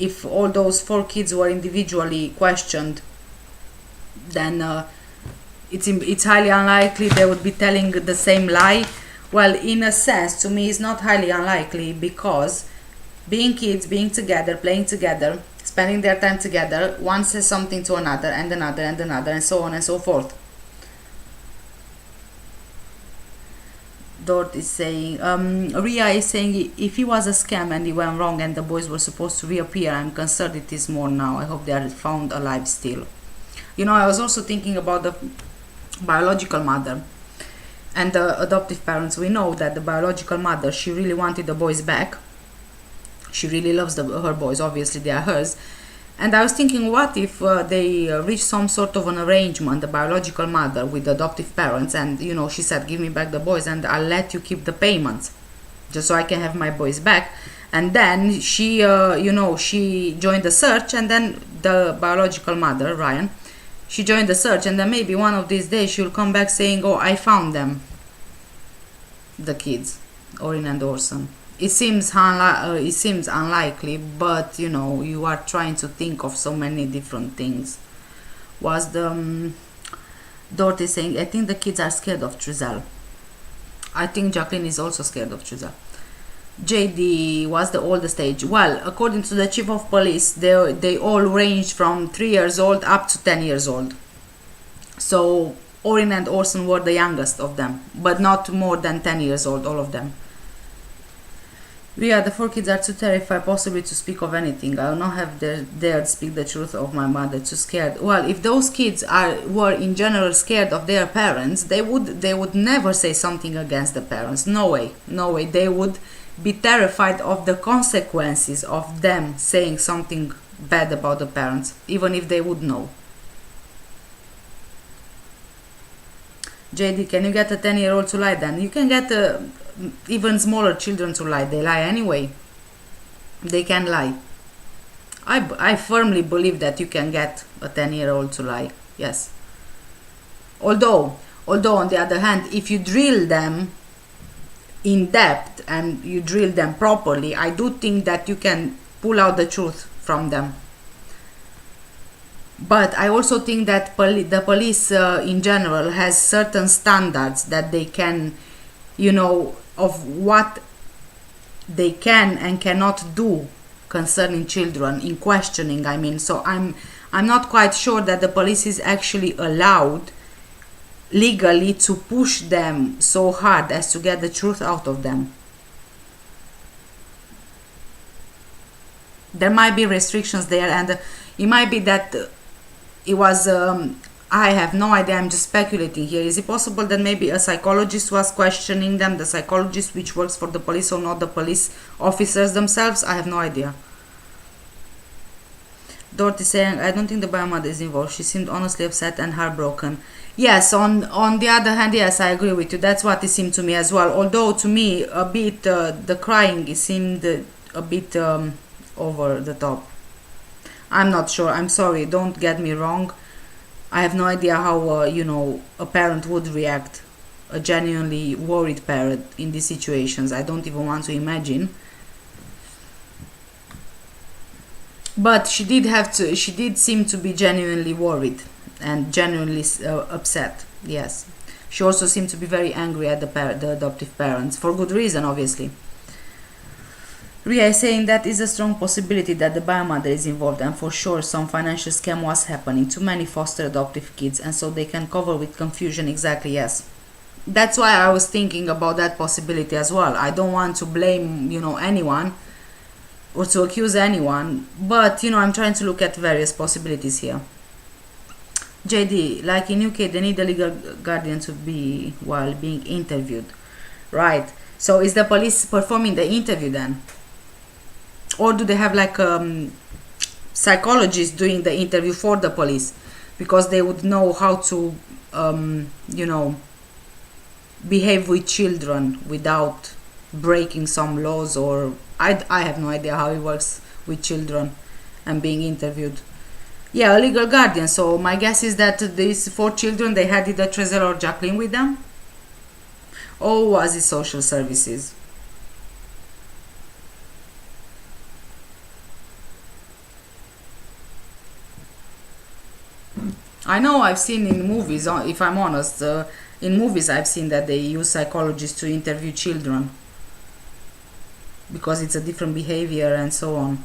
Speaker 1: if all those 4 kids were individually questioned, then it's highly unlikely they would be telling the same lie. Well, in a sense, to me, it's not highly unlikely, because being kids, being together, playing together, spending their time together, one says something to another, and another, and another, and so on and so forth. Dort is saying, Ria is saying, if he was a scam and he went wrong and the boys were supposed to reappear, I'm concerned it is more now. I hope they are found alive still. You know, I was also thinking about the biological mother and the adoptive parents. We know that the biological mother, she really wanted the boys back. She really loves her boys, obviously they are hers. And I was thinking, what if they reached some sort of an arrangement, the biological mother with the adoptive parents, and you know, she said, give me back the boys and I'll let you keep the payments just so I can have my boys back. And then she she joined the search, and then the biological mother, Ryan, she joined the search, and then maybe one of these days she'll come back saying, oh, I found them, the kids, Orrin and Orson. It seems unlikely, but you are trying to think of so many different things. Was the Dorothy saying, I think the kids are scared of Triselle. I think Jacqueline is also scared of Triselle. JD was the oldest age. Well, according to the chief of police, they all ranged from 3 years old up to 10 years old. So Orrin and Orson were the youngest of them, but not more than 10 years old, all of them. Yeah, the 4 kids are too terrified possibly to speak of anything. I will not have dared speak the truth of my mother, too scared. Well, if those kids were in general scared of their parents, they would never say something against the parents. No way. They would be terrified of the consequences of them saying something bad about the parents, even if they would know. JD, can you get a 10-year-old to lie then? You can get even smaller children to lie. They lie anyway. They can lie. I firmly believe that you can get a 10-year-old to lie. Yes. Although on the other hand, if you drill them in depth and you drill them properly, I do think that you can pull out the truth from them. But I also think that the police in general has certain standards that they can, of what they can and cannot do concerning children in questioning. I mean, so I'm not quite sure that the police is actually allowed legally to push them so hard as to get the truth out of them. There might be restrictions there, and it might be that it was I have no idea, I'm just speculating here. Is it possible that maybe a psychologist was questioning them, the psychologist which works for the police, or not the police officers themselves? I have no idea. Dorothy saying, I don't think the biomother is involved. She seemed honestly upset and heartbroken. Yes, on the other hand, yes, I agree with you. That's what it seemed to me as well. Although to me, a bit, the crying, it seemed a bit over the top. I'm not sure. I'm sorry. Don't get me wrong. I have no idea how, a parent would react, a genuinely worried parent in these situations. I don't even want to imagine. But she did seem to be genuinely worried and genuinely upset. Yes. She also seemed to be very angry at the adoptive parents, for good reason, obviously. Ria is saying that is a strong possibility that the biomother is involved, and for sure some financial scam was happening to many foster adoptive kids, and so they can cover with confusion. Exactly, yes. That's why I was thinking about that possibility as well. I don't want to blame, anyone or to accuse anyone, but, I'm trying to look at various possibilities here. JD, like in UK, they need a legal guardian to be while being interviewed. Right. So is the police performing the interview then? Or do they have like psychologists doing the interview for the police, because they would know how to behave with children without breaking some laws, or I have no idea how it works with children and being interviewed. Yeah, a legal guardian. So my guess is that these 4 children, they had either Triselle or Jacqueline with them, or was it social services? I know I've seen in movies, if I'm honest, in movies I've seen that they use psychologists to interview children because it's a different behavior and so on.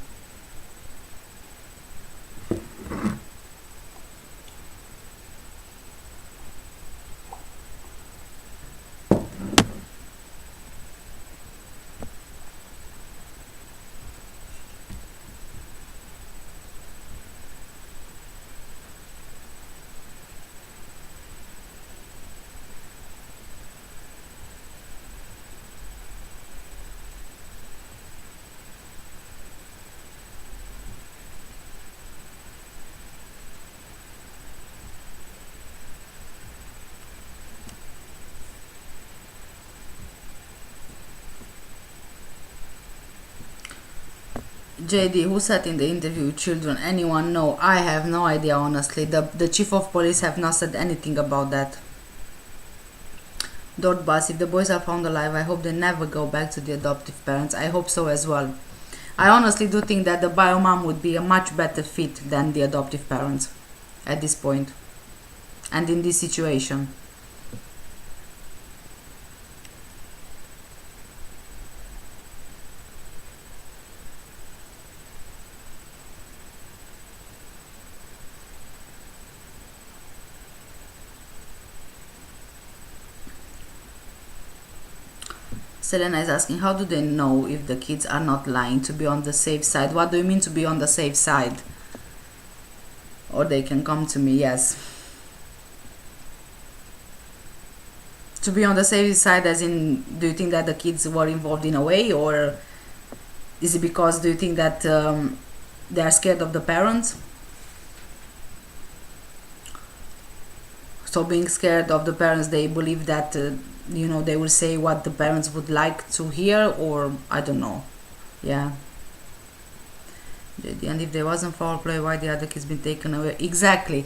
Speaker 1: JD, who sat in the interview with children? Anyone know? I have no idea, honestly. The chief of police have not said anything about that. Dot Bus, if the boys are found alive, I hope they never go back to the adoptive parents. I hope so as well. I honestly do think that the bio mom would be a much better fit than the adoptive parents at this point and in this situation. Selena is asking, how do they know if the kids are not lying to be on the safe side? What do you mean to be on the safe side? Or they can come to me, yes. To be on the safe side as in, do you think that the kids were involved in a way? Or is it because, do you think that they are scared of the parents? So being scared of the parents, they believe that you know, they will say what the parents would like to hear, or I don't know. Yeah. And if there wasn't foul play, why the other kids been taken away? Exactly.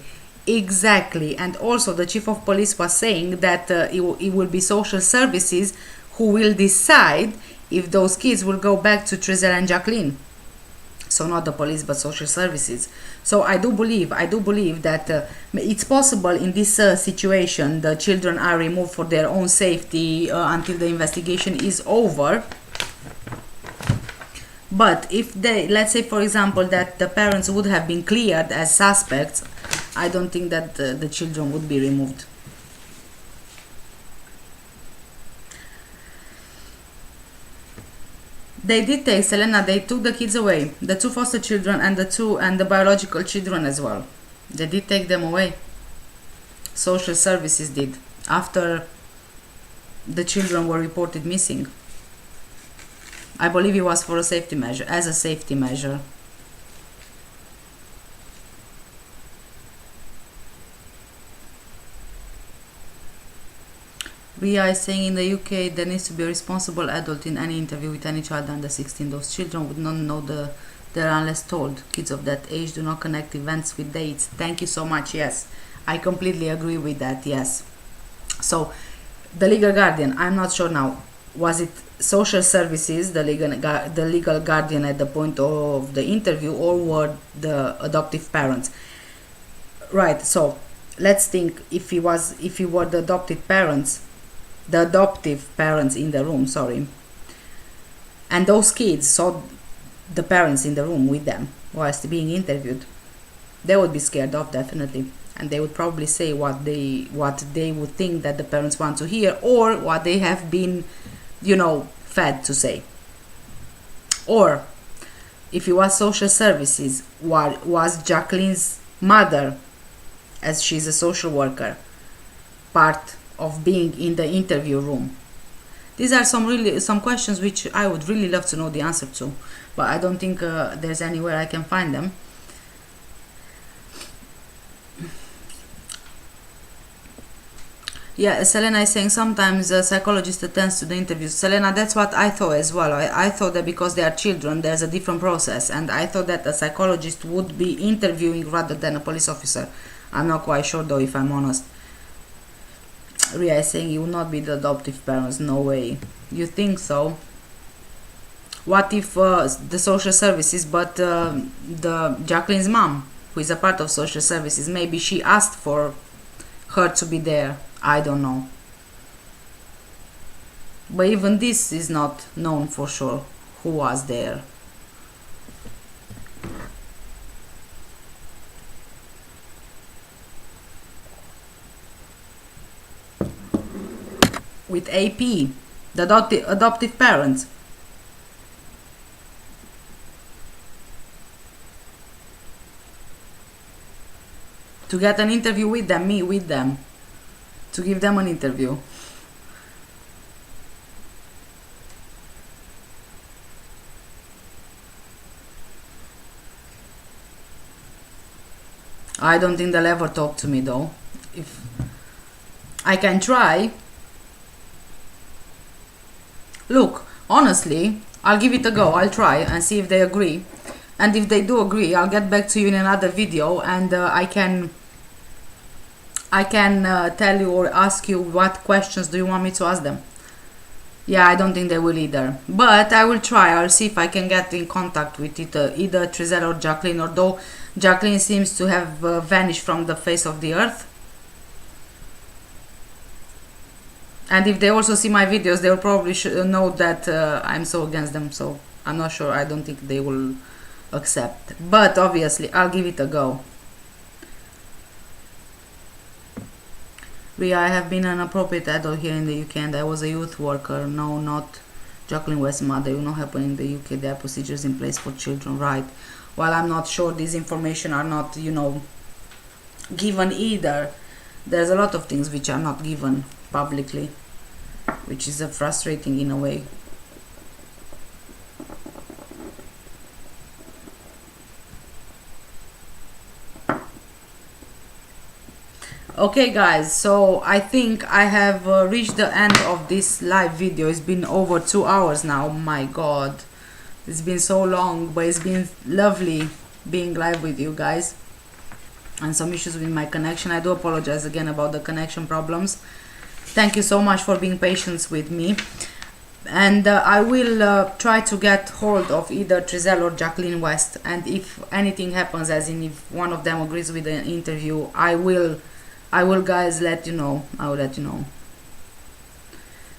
Speaker 1: And also the chief of police was saying that it will be social services who will decide if those kids will go back to Triselle and Jacqueline. So not the police, but social services. So I do believe that it's possible in this situation the children are removed for their own safety until the investigation is over. But if they, let's say for example that the parents would have been cleared as suspects, I don't think that the children would be removed. They did take, Selena, they took the kids away. The 2 foster children and the biological children as well. They did take them away. Social services did. After the children were reported missing. I believe it was for a safety measure, as a safety measure. Ria is saying in the UK there needs to be a responsible adult in any interview with any child under 16. Those children would not know they're unless told. Kids of that age do not connect events with dates. Thank you so much. Yes, I completely agree with that. Yes. So the legal guardian, I'm not sure now. Was it social services, the legal guardian at the point of the interview, or were the adoptive parents? Right. So let's think if he were the adoptive parents in the room, sorry, and those kids saw the parents in the room with them whilst being interviewed, they would be scared off, definitely, and they would probably say what they would think that the parents want to hear, or what they have been, you know, fed to say. Or if it was social services, was Jacqueline's mother, as she's a social worker, part of being in the interview room? These are some questions which I would really love to know the answer to, but I don't think there's anywhere I can find them. Yeah, Selena is saying sometimes a psychologist attends to the interviews. Selena, that's what I thought as well. I thought that because they are children, there's a different process, and I thought that a psychologist would be interviewing rather than a police officer. I'm not quite sure though, if I'm honest. Ria is saying it will not be the adoptive parents. No way. You think so? What if the social services, but the Jacqueline's mom, who is a part of social services, maybe she asked for her to be there? I don't know. But even this is not known for sure who was there. With AP, the adoptive parents. To get an interview with them, me with them. To give them an interview. I don't think they'll ever talk to me though. If I can try. Look, honestly, I'll give it a go. I'll try and see if they agree. And if they do agree, I'll get back to you in another video, and I can tell you or ask you what questions do you want me to ask them. Yeah, I don't think they will either, but I will try. I'll see if I can get in contact with either Triselle or Jacqueline, although Jacqueline seems to have vanished from the face of the earth. And if they also see my videos, they will probably know that I'm so against them, so I'm not sure. I don't think they will accept, but obviously I'll give it a go. Ria, I have been an appropriate adult here in the UK and I was a youth worker. No, not Jacqueline West's mother. You know what happened in the UK. There are procedures in place for children, right? Well, I'm not sure. These information are not, you know, given either. There's a lot of things which are not given publicly, which is frustrating in a way. Okay guys, so I think I have reached the end of this live video. It's been over 2 hours now. My god, it's been so long, but it's been lovely being live with you guys. And some issues with my connection. I do apologize again about the connection problems. Thank you so much for being patient with me, and I will try to get hold of either Triselle or Jacqueline West, and if anything happens, as in if one of them agrees with the interview, I will guys let you know. I will let you know.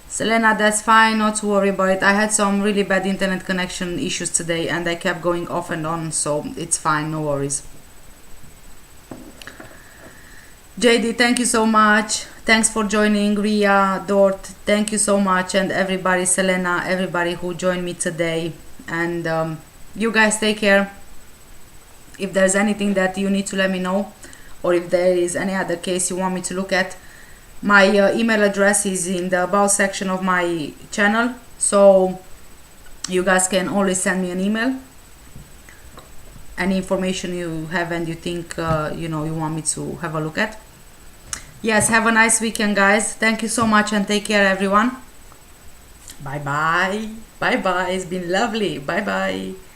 Speaker 1: Selena, that's fine, not to worry about it. I had some really bad internet connection issues today and I kept going off and on, so it's fine, no worries. JD, thank you so much. Thanks for joining. Ria, Dort, thank you so much, and everybody, Selena, everybody who joined me today. And you guys take care. If there's anything that you need to let me know, or if there is any other case you want me to look at, my email address is in the about section of my channel, so you guys can always send me an email. Any information you have and you think you know, you want me to have a look at. Yes, have a nice weekend guys. Thank you so much and take care everyone. Bye bye. Bye bye. It's been lovely. Bye bye.